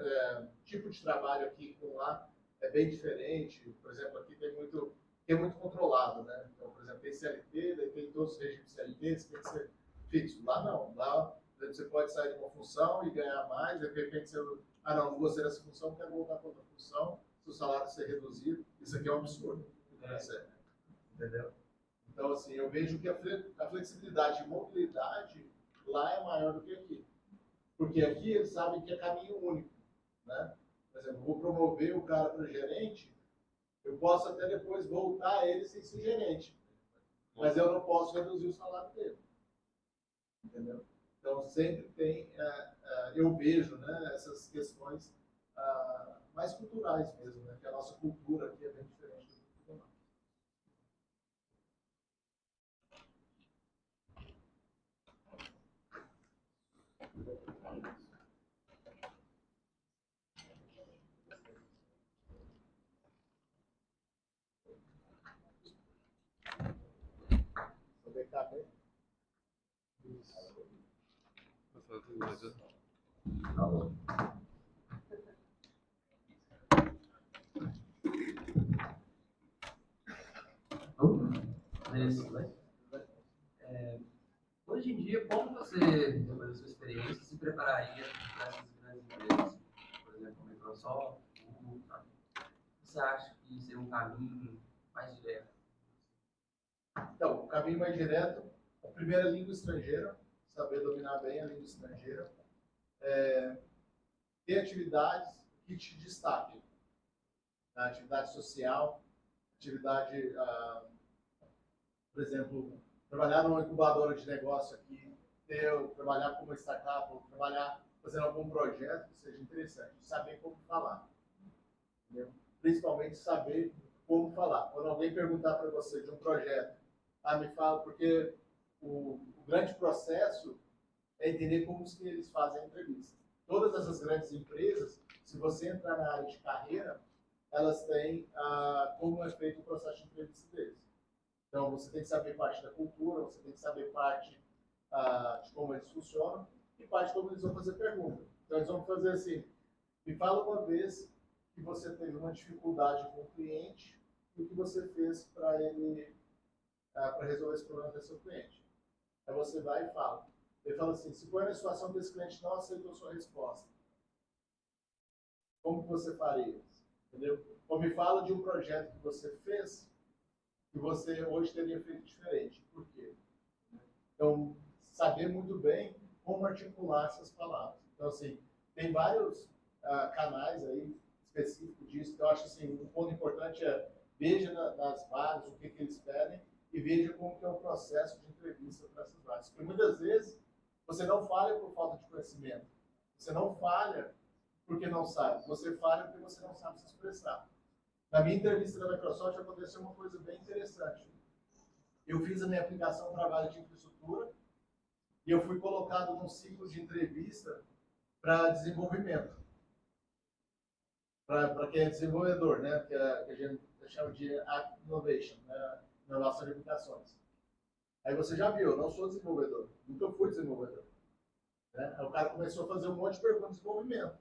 tipo de trabalho aqui com lá é bem diferente. Por exemplo, aqui é muito controlado, né? Então, por exemplo, tem CLT, daí tem todos os regimes CLT, você tem que ser fixo. Lá não. Lá você pode sair de uma função e ganhar mais, de repente você, não gostei dessa função, quero voltar para outra função, se o salário ser reduzido. Isso aqui é um absurdo. Entendeu? Então, assim, eu vejo que a flexibilidade e mobilidade lá é maior do que aqui. Porque aqui eles sabem que é caminho único. Né? Por exemplo, eu vou promover o cara para gerente, eu posso até depois voltar a ele sem ser gerente. Mas eu não posso reduzir o salário dele. Entendeu? Então, sempre tem, eu vejo, né, essas questões mais culturais mesmo, né? Que a nossa cultura aqui é bem diferente do que tudo mais. Tá bom. Hoje em dia, como você, depois da sua experiência, se prepararia para essas grandes empresas? Por exemplo, a Microsoft, Google, tá? Você acha que seria um caminho mais direto? Então, o caminho mais direto, a primeira língua estrangeira, saber dominar bem a língua estrangeira, ter atividades que te destaquem, tá? Atividade social, atividade, por exemplo, trabalhar numa incubadora de negócio aqui, trabalhar com uma startup, ou trabalhar fazendo algum projeto que seja interessante, saber como falar, entendeu? Principalmente saber como falar. Quando alguém perguntar para você de um projeto, me fala, porque o grande processo é entender como que eles fazem a entrevista. Todas essas grandes empresas, se você entrar na área de carreira, elas têm como é feito o processo de entrevista deles. Então, você tem que saber parte da cultura, você tem que saber parte de como eles funcionam e parte de como eles vão fazer pergunta. Então, eles vão fazer assim, me fala uma vez que você teve uma dificuldade com o cliente e o que você fez para ele para resolver esse problema do seu cliente. Aí você vai e fala. Ele fala assim, se for na situação que esse cliente não aceitou sua resposta, como que você faria? Entendeu? Ou me fala de um projeto que você fez que você hoje teria feito diferente. Por quê? Então, saber muito bem como articular essas palavras. Então, assim, tem vários canais aí específicos disso. Então, eu acho assim, um ponto importante é veja nas vagas o que eles pedem e veja como que é o processo de entrevista para essas vagas. Porque muitas vezes você não falha por falta de conhecimento. Você não falha porque não sabe. Você falha porque você não sabe se expressar. Na minha entrevista da Microsoft aconteceu uma coisa bem interessante. Eu fiz a minha aplicação para a vaga de infraestrutura e eu fui colocado num ciclo de entrevista para desenvolvimento. Para quem é desenvolvedor, né? Que a gente chama de innovation, né? Inovação de aplicações. Aí você já viu, eu não sou desenvolvedor, nunca fui desenvolvedor. Né? Aí o cara começou a fazer um monte de perguntas de desenvolvimento.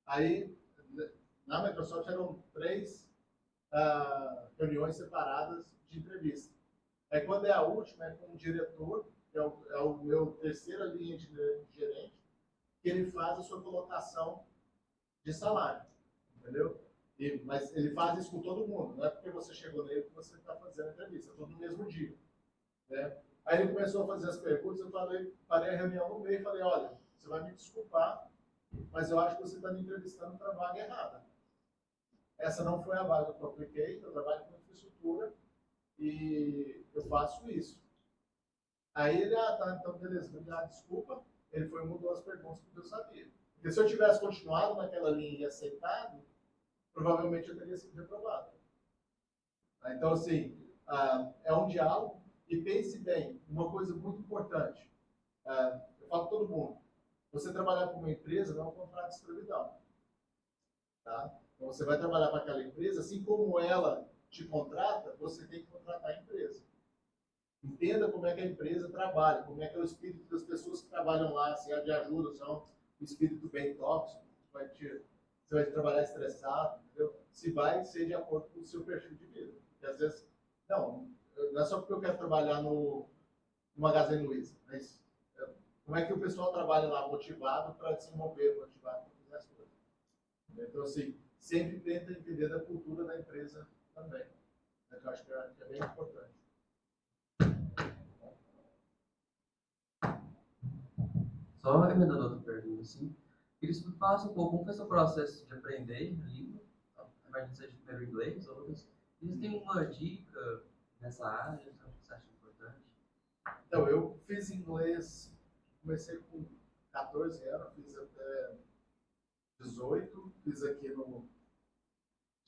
Aí, na Microsoft eram 3 reuniões separadas de entrevista. Aí quando é a última, é com o diretor, que é o meu terceira linha de gerente, que ele faz a sua colocação de salário, entendeu? Mas ele faz isso com todo mundo, não é porque você chegou nele que você está fazendo a entrevista, é tudo no mesmo dia, né? Aí ele começou a fazer as perguntas, eu parei a reunião no meio e falei, olha, você vai me desculpar, mas eu acho que você está me entrevistando para a vaga errada. Essa não foi a vaga que eu apliquei, eu trabalho com infraestrutura e eu faço isso. Aí ele, tá, então beleza, me dá desculpa, ele foi e mudou as perguntas porque eu sabia. Porque se eu tivesse continuado naquela linha e aceitado, provavelmente eu teria sido reprovado. Então, assim, é um diálogo e pense bem, uma coisa muito importante, eu falo para todo mundo, você trabalhar com uma empresa não é um contrato de escravidão. Tá? Então, você vai trabalhar para aquela empresa, assim como ela te contrata, você tem que contratar a empresa. Entenda como é que a empresa trabalha, como é que é o espírito das pessoas que trabalham lá, se é de ajuda, se é um espírito bem tóxico, você vai trabalhar estressado, entendeu? Se vai ser de acordo com o seu perfil de vida. Porque às vezes, não é só porque eu quero trabalhar no Magazine Luiza, mas como é que o pessoal trabalha lá motivado para desenvolver, motivado para fazer as coisas. Então, assim, sempre tenta entender da cultura da empresa também. Eu acho que é bem importante. Só emendando outra pergunta, assim. Queria que você falasse um pouco como foi o seu processo de aprender a língua, imagino que seja primeiro inglês, outras. E você tem uma dica nessa área, que você acha importante? Então, eu fiz inglês, comecei com 14 anos, fiz até 18, fiz aqui no,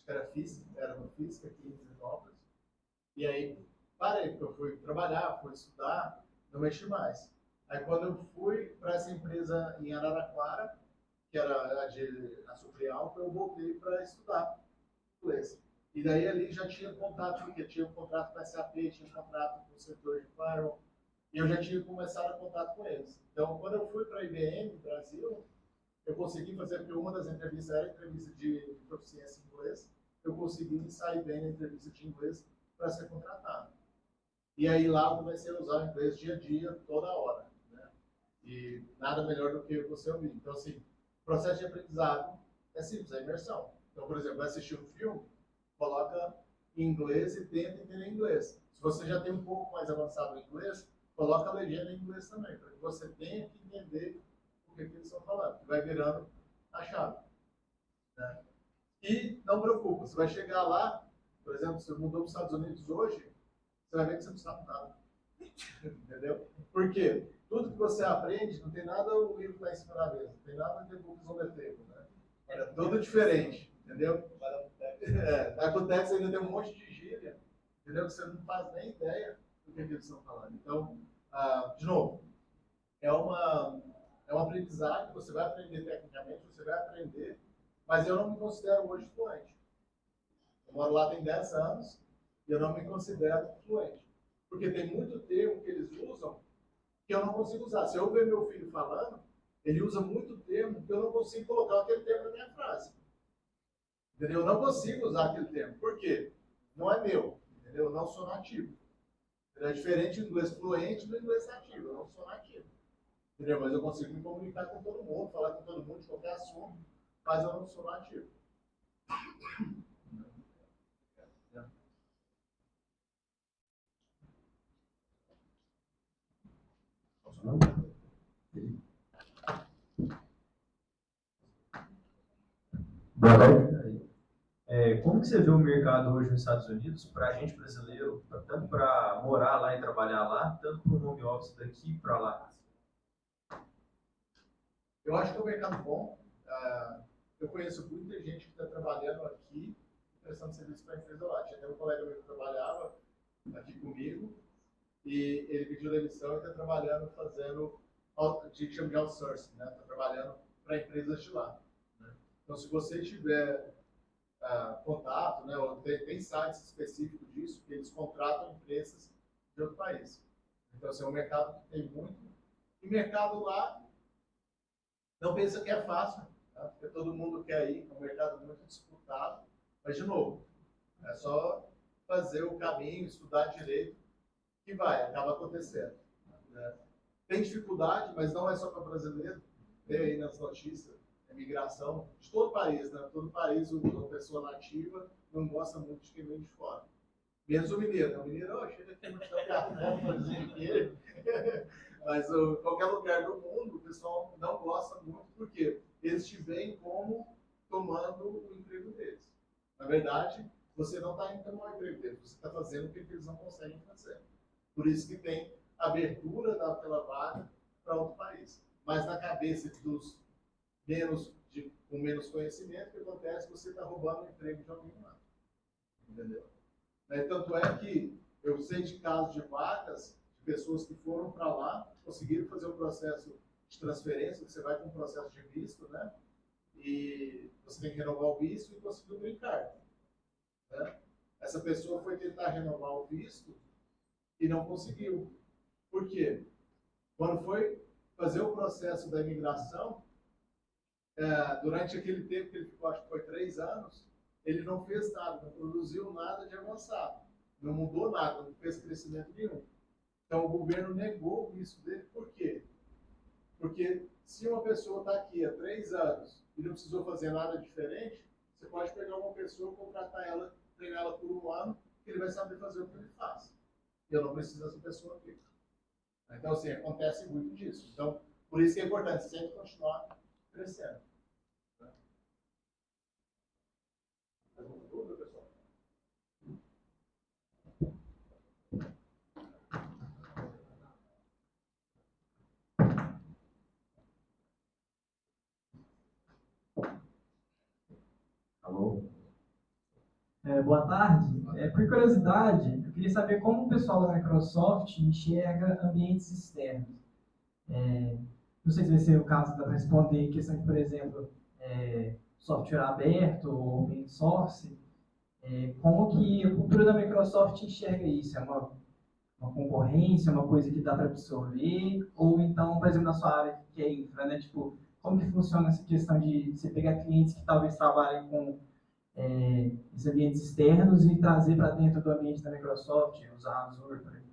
acho que era no Física, aqui em Vizinópolis. E aí parei, porque eu fui trabalhar, fui estudar, não mexi mais. Aí quando eu fui para essa empresa em Araraquara, que era a de açúcar álcool, eu voltei para estudar inglês. E daí ali já tinha contato, porque tinha um contrato com a SAP, tinha um contrato com o setor de firewall, e eu já tinha começado a contato com eles. Então, quando eu fui para a IBM, Brasil, eu consegui fazer, porque uma das entrevistas era entrevista de proficiência em inglês, eu consegui sair bem na entrevista de inglês para ser contratado. E aí lá eu comecei a usar o inglês dia a dia, toda hora. Né? E nada melhor do que você ouvir. Então, assim, o processo de aprendizado é simples, é imersão. Então, por exemplo, vai assistir um filme, coloca em inglês e tenta entender inglês. Se você já tem um pouco mais avançado em inglês, coloca a legenda em inglês também, para que você tenha que entender o que eles estão falando, que vai virando a chave. Né? E não preocupa, você vai chegar lá, por exemplo, se você mudou para os Estados Unidos hoje, você vai ver que você não sabe nada. Entendeu? Por quê? Tudo que você aprende, não tem nada o livro está em cima da mesa, não tem nada de books on the table. Né? É tudo diferente, entendeu? Na Cotex ainda tem um monte de gíria, entendeu? Que você não faz nem ideia do que eles estão falando. Então, de novo, é um aprendizado, você vai aprender tecnicamente, você vai aprender, mas eu não me considero hoje fluente. Eu moro lá tem 10 anos e eu não me considero fluente. Porque tem muito termo que eles usam que eu não consigo usar. Se eu ver meu filho falando, ele usa muito termo que eu não consigo colocar aquele termo na minha frase. Entendeu? Eu não consigo usar aquele termo. Por quê? Não é meu. Entendeu? Eu não sou nativo. É diferente do inglês fluente do inglês nativo. Eu não sou nativo. Entendeu? Mas eu consigo me comunicar com todo mundo, falar com todo mundo de qualquer assunto, mas eu não sou nativo. Boa noite. Como que você vê o mercado hoje nos Estados Unidos para a gente brasileiro, tanto para morar lá e trabalhar lá, tanto para o home office daqui para lá? Eu acho que é um mercado bom. Eu conheço muita gente que está trabalhando aqui, prestando serviço para a empresa lá. Tinha um colega meu que trabalhava aqui comigo e ele pediu demissão e está trabalhando fazendo, a gente chama de outsourcing, né? Está trabalhando para empresas de lá. Né? Então, se você tiver contato, né, ou tem sites específicos disso, que eles contratam empresas de outro país. Então, assim, é um mercado que tem muito. E mercado lá, não pensa que é fácil, tá? Porque todo mundo quer ir, é um mercado muito disputado. Mas, de novo, é só fazer o caminho, estudar direito, que acaba acontecendo. Né? Tem dificuldade, mas não é só para brasileiro. vê aí nas notícias, a migração de todo o país, né? Todo o país, a pessoa nativa não gosta muito de quem vem de fora. Menos o mineiro, né? O mineiro, chega aqui, vou te dar um café, vou fazer dinheiro. Mas qualquer lugar do mundo, o pessoal não gosta muito, porque eles te veem como tomando o emprego deles. Na verdade, você não está indo tomar o emprego deles, você está fazendo o que eles não conseguem fazer. Por isso que tem abertura daquela vaga para outro país. Mas na cabeça dos com menos conhecimento, o que acontece? Você está roubando o emprego de alguém lá. Entendeu? Tanto é que eu sei de casos de vagas, de pessoas que foram para lá, conseguiram fazer o processo de transferência, que você vai com um processo de visto, né? E você tem que renovar o visto e conseguiu o green card. Né? Essa pessoa foi tentar renovar o visto e não conseguiu. Por quê? Quando foi fazer o processo da imigração, durante aquele tempo que ele ficou, acho que foi 3 anos, ele não fez nada, não produziu nada de avançado, não mudou nada, não fez crescimento nenhum. Então o governo negou o visto dele, por quê? Porque se uma pessoa está aqui há 3 anos e não precisou fazer nada diferente, você pode pegar uma pessoa, contratar ela, treinar ela por 1 ano, que ele vai saber fazer o que ele faz. E eu não preciso dessa pessoa aqui. Então, assim, acontece muito disso. Então, por isso que é importante sempre continuar crescendo. Alguma dúvida, pessoal? Alô? Boa tarde. Por curiosidade, eu queria saber como o pessoal da Microsoft enxerga ambientes externos. Não sei se vai ser o caso para responder em questão de, por exemplo, software aberto ou open source. Como que a cultura da Microsoft enxerga isso? É uma concorrência, uma coisa que dá para absorver? Ou então, por exemplo, na sua área, que é infra, né? Tipo, como que funciona essa questão de você pegar clientes que talvez trabalhem com esses ambientes externos e trazer para dentro do ambiente da Microsoft, usar Azure, por exemplo?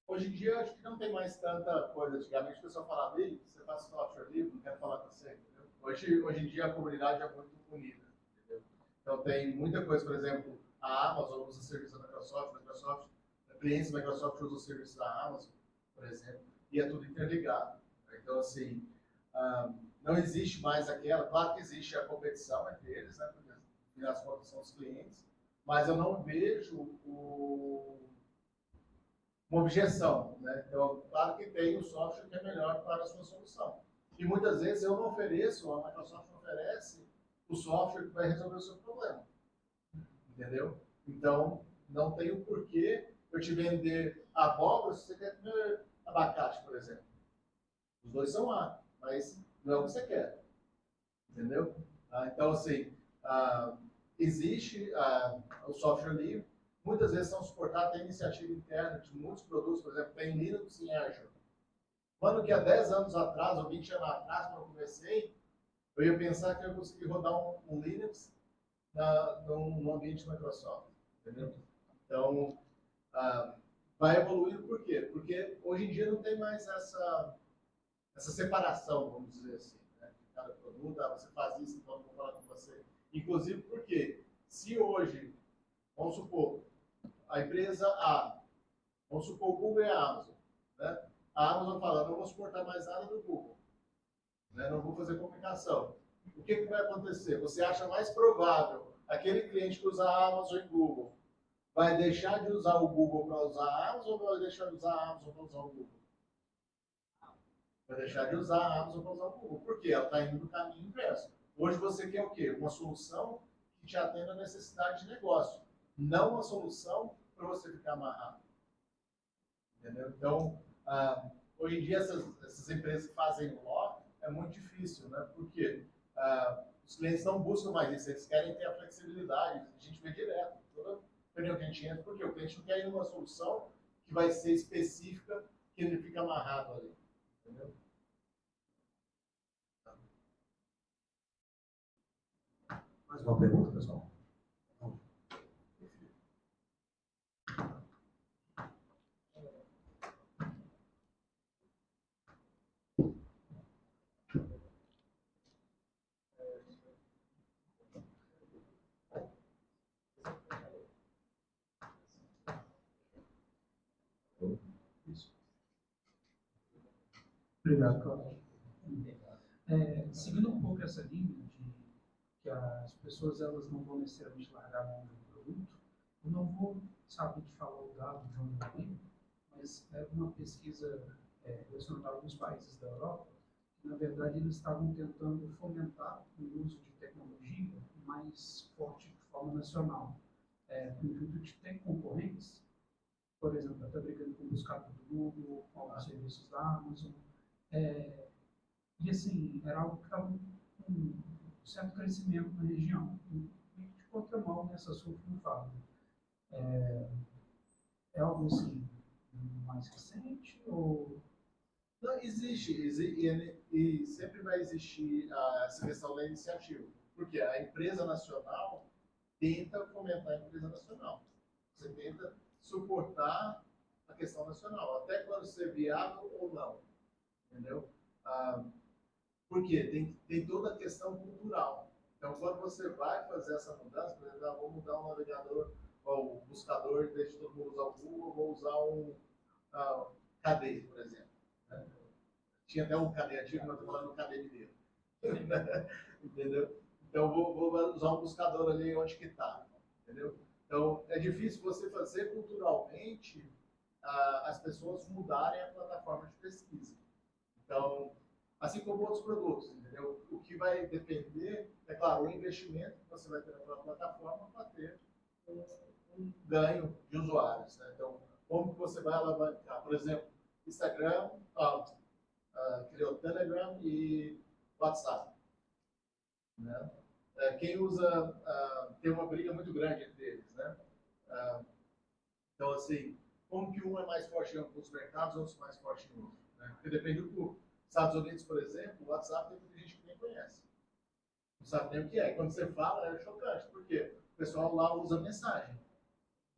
Hoje em dia, acho que não tem mais tanta coisa. Antigamente, o pessoal falava, ei, você faz software livre, não quero falar com você. Entendeu? Hoje em dia, a comunidade é muito unida. Entendeu? Então, tem muita coisa, por exemplo, a Amazon usa o serviço da Microsoft, clientes da Microsoft usam o serviço da Amazon, por exemplo, e é tudo interligado. Então, assim, não existe mais aquela, claro que existe a competição entre eles, né, porque afinal as contas são os clientes, mas eu não vejo uma objeção, né? Então, claro que tem o software que é melhor para a sua solução. E muitas vezes eu não ofereço, a Microsoft não oferece o software que vai resolver o seu problema. Entendeu? Então, não tem o porquê eu te vender abóbora se você quer comer abacate, por exemplo. Os dois são A, mas não é o que você quer. Entendeu? Então, assim, existe o software livre. Muitas vezes são suportados, tem iniciativa interna de muitos produtos, por exemplo, tem Linux em Azure. Quando que há 10 anos atrás, ou 20 anos atrás, quando eu comecei, eu ia pensar que eu ia conseguir rodar um Linux no ambiente Microsoft. Entendeu? Então, vai evoluir por quê? Porque hoje em dia não tem mais essa separação, vamos dizer assim. Né? Cada produto, você faz isso, então eu vou falar com você. Inclusive porque, se hoje, vamos supor, a empresa A, vamos supor o Google e a Amazon, né? A Amazon fala, não vou suportar mais nada do Google, né? Não vou fazer comunicação. O que vai acontecer? Você acha mais provável aquele cliente que usa a Amazon e Google vai deixar de usar o Google para usar a Amazon ou vai deixar de usar a Amazon para usar o Google? Vai deixar de usar a Amazon para usar o Google. Por quê? Ela está indo no caminho inverso. Hoje você quer o quê? Uma solução que te atenda a necessidade de negócio. Não uma solução para você ficar amarrado. Entendeu? Então, hoje em dia, essas empresas que fazem lock é muito difícil, né? Por quê? Os clientes não buscam mais isso, eles querem ter a flexibilidade. A gente vê direto. Toda reunião que a gente entra, porque o cliente não quer ir numa solução que vai ser específica, que ele fica amarrado ali. Entendeu? Mais uma pergunta, pessoal? Obrigado, Cláudio. Seguindo um pouco essa linha de que as pessoas elas não vão necessariamente largar a mão do produto, eu não vou saber te falar o dado de onde eu vi, mas é uma pesquisa relacionada a alguns países da Europa, que na verdade eles estavam tentando fomentar o uso de tecnologia mais forte de forma nacional, com o intuito de ter concorrentes, por exemplo, está brigando com o buscador do Google, com os serviços da Amazon, e assim, era algo que estava com um certo crescimento na região, e de contramão nessa sua fala. É algo assim mais recente ou Não, existe, e sempre vai existir essa questão da iniciativa. Porque a empresa nacional tenta fomentar a empresa nacional. Você tenta suportar a questão nacional, até quando ser viável ou não. Entendeu? Por quê? Tem toda a questão cultural. Então, quando você vai fazer essa mudança, por exemplo, vou mudar o navegador, ou o buscador, em vez de todo mundo usar o Google, vou usar um KD, por exemplo. Né? Tinha até um KD antigo, mas estou falando do KD mineiro. Entendeu? Então, vou usar um buscador ali onde que está. Entendeu? Então, é difícil você fazer culturalmente as pessoas mudarem a plataforma de pesquisa. Então, assim como outros produtos, entendeu? O que vai depender, é claro, o investimento que você vai ter na plataforma para ter um ganho de usuários. Né? Então, como que você vai alavancar? Por exemplo, Instagram, criou Telegram e WhatsApp. Né? Quem usa, tem uma briga muito grande entre eles. Né? Então, assim, como que um é mais forte em alguns mercados, outros mais forte em outros? Né? Porque depende do público. Estados Unidos, por exemplo, o WhatsApp tem muita gente que nem conhece. Não sabe nem o que é. Quando você fala, é chocante. Por quê? O pessoal lá usa mensagem.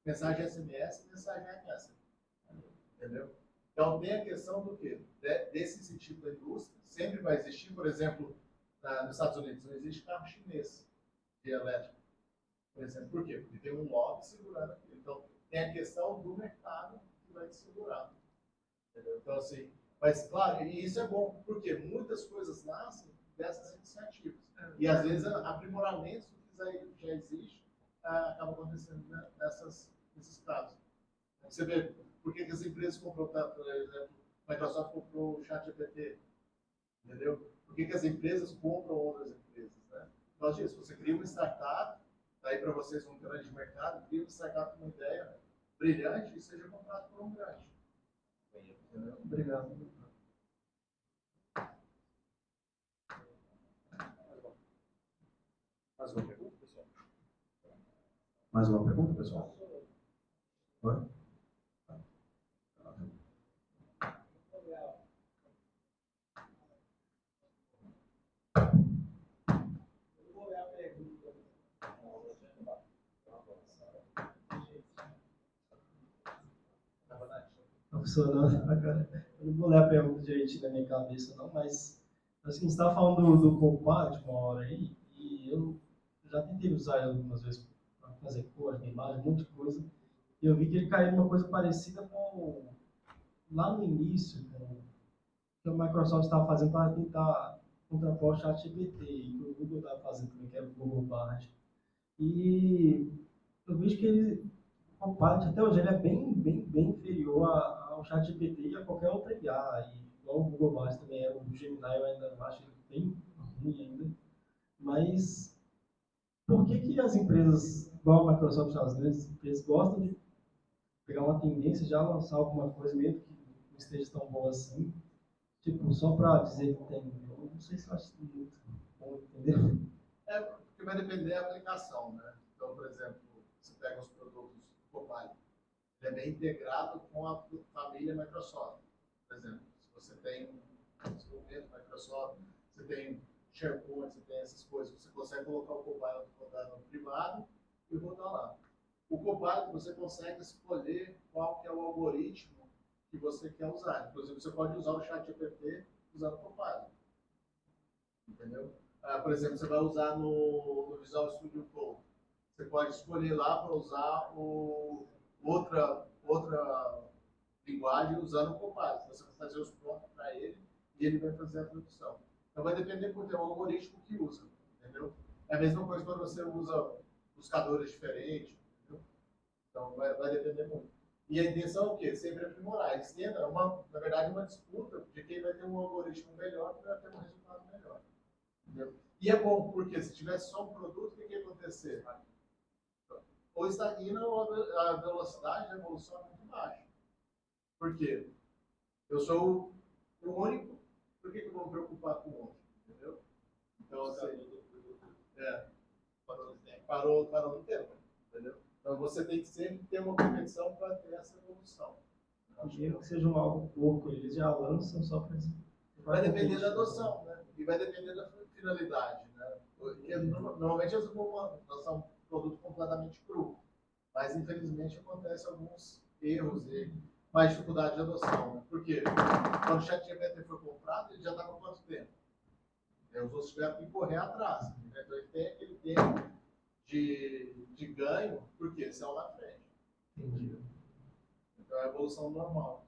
Mensagem SMS, mensagem MS. Entendeu? Então, tem a questão do quê? Desse incentivo da indústria. Sempre vai existir, por exemplo, nos Estados Unidos, não existe carro chinês de elétrico. Por exemplo, por quê? Porque tem um lobby segurando aquilo. Então, tem a questão do mercado que vai te segurar. Entendeu? Então, assim, mas, claro, e isso é bom, porque muitas coisas nascem dessas iniciativas. E, às vezes, aprimoramentos que já existe acabam acontecendo nesses casos. Você vê, por que as empresas compram, por exemplo, a Microsoft comprou o ChatGPT, entendeu? Por que as empresas compram outras empresas, né? Por causa disso, você cria uma startup, daí para vocês um grande mercado, cria uma startup com uma ideia brilhante e seja comprado por um grande. Entendeu? Obrigado. Mais uma pergunta, pessoal? Mais uma pergunta, pessoal? Oi? Professor, eu não vou ler a pergunta direitinho na minha cabeça, não, mas acho que a gente estava falando do Copilot uma hora aí, e eu já tentei usar ele algumas vezes para fazer cor, imagem, um monte de coisa, e eu vi que ele caiu numa coisa parecida com, lá no início, que a Microsoft estava fazendo para tentar contrapor o ChatGPT, e que o Google estava fazendo também, que era o Google Bard. E eu vejo que ele, o Copilot, até hoje, ele é bem inferior ao ChatGPT e a qualquer outra IA. E igual o Google Bard também é, o Gemini eu ainda acho ele bem ruim ainda. Mas por que as empresas, igual a Microsoft nos Estados Unidos, empresas gostam de pegar uma tendência, já lançar alguma coisa, mesmo que não esteja tão boa assim, tipo, só para dizer que tem? Eu não sei se eu acho muito bom, entendeu? Porque vai depender da aplicação, né? Então, por exemplo, você pega os produtos do Copilot, ele é bem integrado com a família Microsoft. Por exemplo, se você tem desenvolvimento Microsoft, você tem SharePoint, você tem essas coisas, você consegue colocar o Copilot rodar no privado e rodar lá. O Copilot, você consegue escolher qual que é o algoritmo que você quer usar. Inclusive, você pode usar o ChatGPT usando o Copilot. Entendeu? Por exemplo, você vai usar no Visual Studio Code. Você pode escolher lá para usar outra linguagem usando o Copilot. Você vai fazer os prompts para ele e ele vai fazer a tradução. Então vai depender muito, é o algoritmo que usa, entendeu? É a mesma coisa quando você usa buscadores diferentes, entendeu? Então vai depender muito. E a intenção é o quê? Sempre aprimorar. Eles tentam, na verdade, uma disputa de quem vai ter um algoritmo melhor para ter um resultado melhor. Entendeu? E é bom, porque se tivesse só um produto, o que ia acontecer? Ou estagna ou a velocidade da evolução é muito baixa. Por quê? Eu sou o único, por que eu vou me preocupar com o outro? Entendeu? Então, assim, parou no tempo. Entendeu? Então, você tem que sempre ter uma competição para ter essa evolução. Mesmo que seja algo pouco, eles já lançam só para dizer. Vai depender da adoção, né? E vai depender da finalidade, né? Porque normalmente eles vão lançar um produto completamente cru. Mas, infelizmente, acontece alguns erros e mais dificuldade de adoção. Né? Por quê? Quando o ChatGPT foi comprado, ele já estava há quanto tempo? Os outros tiveram que correr atrás. Né? Então, ele tem aquele tempo de ganho, porque esse é o na frente. Entendi. Então, é a evolução normal.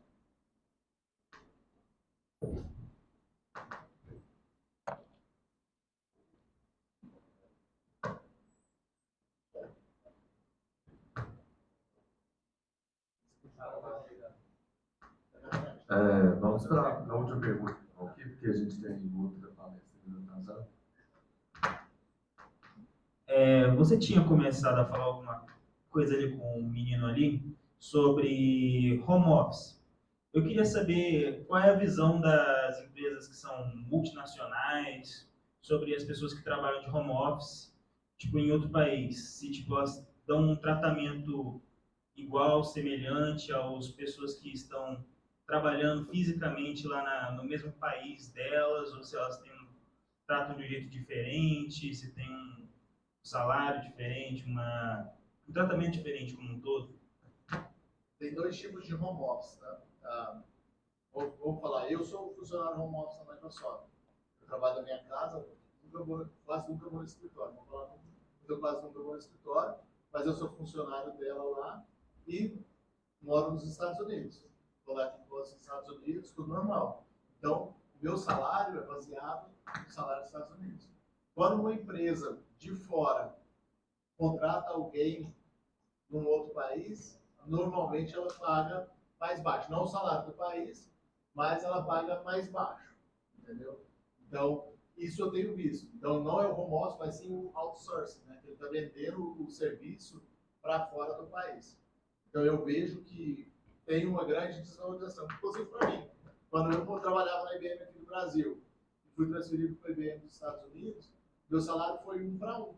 Vamos para a última pergunta aqui, porque a gente tem outra palestra atrasada. Você tinha começado a falar alguma coisa ali com o menino ali sobre home office. Eu queria saber qual é a visão das empresas que são multinacionais sobre as pessoas que trabalham de home office, tipo, em outro país. Se, tipo, elas dão um tratamento igual, semelhante às pessoas que estão trabalhando fisicamente lá no mesmo país delas, ou se elas tratam de um jeito diferente, se tem um salário diferente, um tratamento diferente como um todo. Tem dois tipos de home office, tá? Vou falar, eu sou funcionário home office da Microsoft. Eu trabalho na minha casa, quase nunca vou no escritório. Vou falar, eu quase nunca vou no escritório, mas eu sou funcionário dela lá e moro nos Estados Unidos. Vou lá nos Estados Unidos, tudo normal. Então, meu salário é baseado no salário dos Estados Unidos. Quando uma empresa de fora contrata alguém num outro país, normalmente ela paga mais baixo. Não o salário do país, mas ela paga mais baixo. Entendeu? Então, isso eu tenho visto. Então, não é o home office, mas sim o outsourcing, né? Que ele está vendendo o serviço para fora do país. Então, eu vejo que tem uma grande desvalorização, inclusive para mim. Quando eu trabalhava na IBM aqui no Brasil e fui transferido para a IBM dos Estados Unidos, meu salário foi 1 para 1.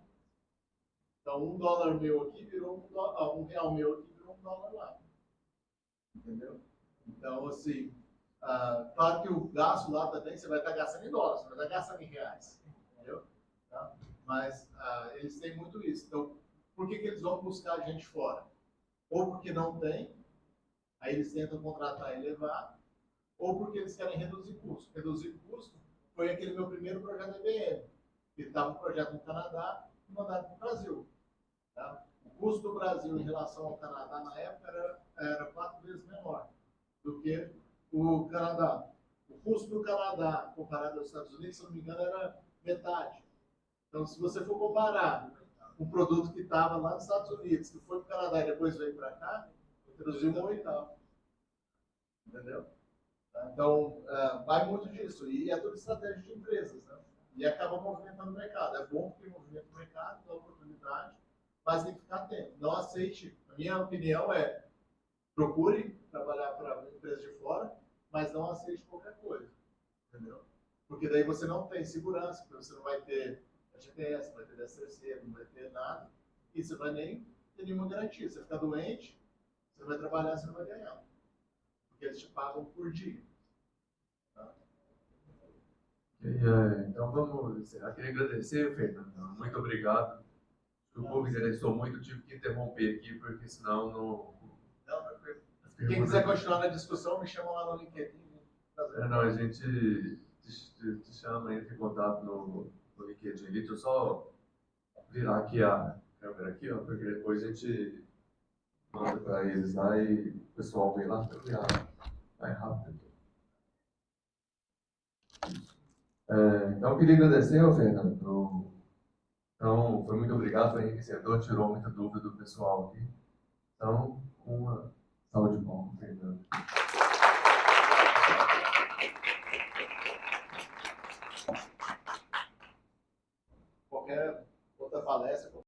Então, $1 meu aqui virou R$1 meu aqui virou $1 lá. Entendeu? Então, assim, claro que o gasto lá também, você vai estar gastando em dólares, você vai estar gastando em reais. Entendeu? Tá? Mas eles têm muito isso. Então, por que eles vão buscar gente fora? Ou porque não tem, aí eles tentam contratar e levar, ou porque eles querem reduzir custo. Reduzir custo foi aquele meu primeiro projeto da IBM. Ele estava um projeto no Canadá e mandaram para o Brasil. Tá? O custo do Brasil em relação ao Canadá na época era 4 vezes menor do que o Canadá. O custo do Canadá comparado aos Estados Unidos, se não me engano, era metade. Então, se você for comparar um produto que estava lá nos Estados Unidos, que foi para o Canadá e depois veio para cá, reduziu um oitavo. Entendeu? Então, vai muito disso. E é tudo estratégia de empresas, né? E acaba movimentando o mercado. É bom porque movimenta o mercado, dá oportunidade, mas tem que ficar atento. Não aceite. A minha opinião é, procure trabalhar para uma empresa de fora, mas não aceite qualquer coisa. Entendeu? Porque daí você não tem segurança, porque você não vai ter GPS, não vai ter 13º, não vai ter nada, e você vai nem ter nenhuma garantia. Você fica doente, você não vai trabalhar, você não vai ganhar. Porque eles te pagam por dia. Tá? Então vamos encerrar. Queria agradecer, Fernando. Muito obrigado. O povo interessou muito, tive que interromper aqui, porque senão não. Quem quiser continuar na discussão, me chama lá no LinkedIn. Não, a gente te chama, entra em contato no LinkedIn. Deixa eu só virar aqui a câmera aqui, ó, porque depois a gente manda para eles lá e o pessoal vem lá para virar mais rápido. Então, eu queria agradecer ao Fernando. Então, foi muito obrigado, foi enriquecedor, tirou muita dúvida do pessoal aqui. Então, uma salva de palmas, Fernando. Qualquer outra palestra,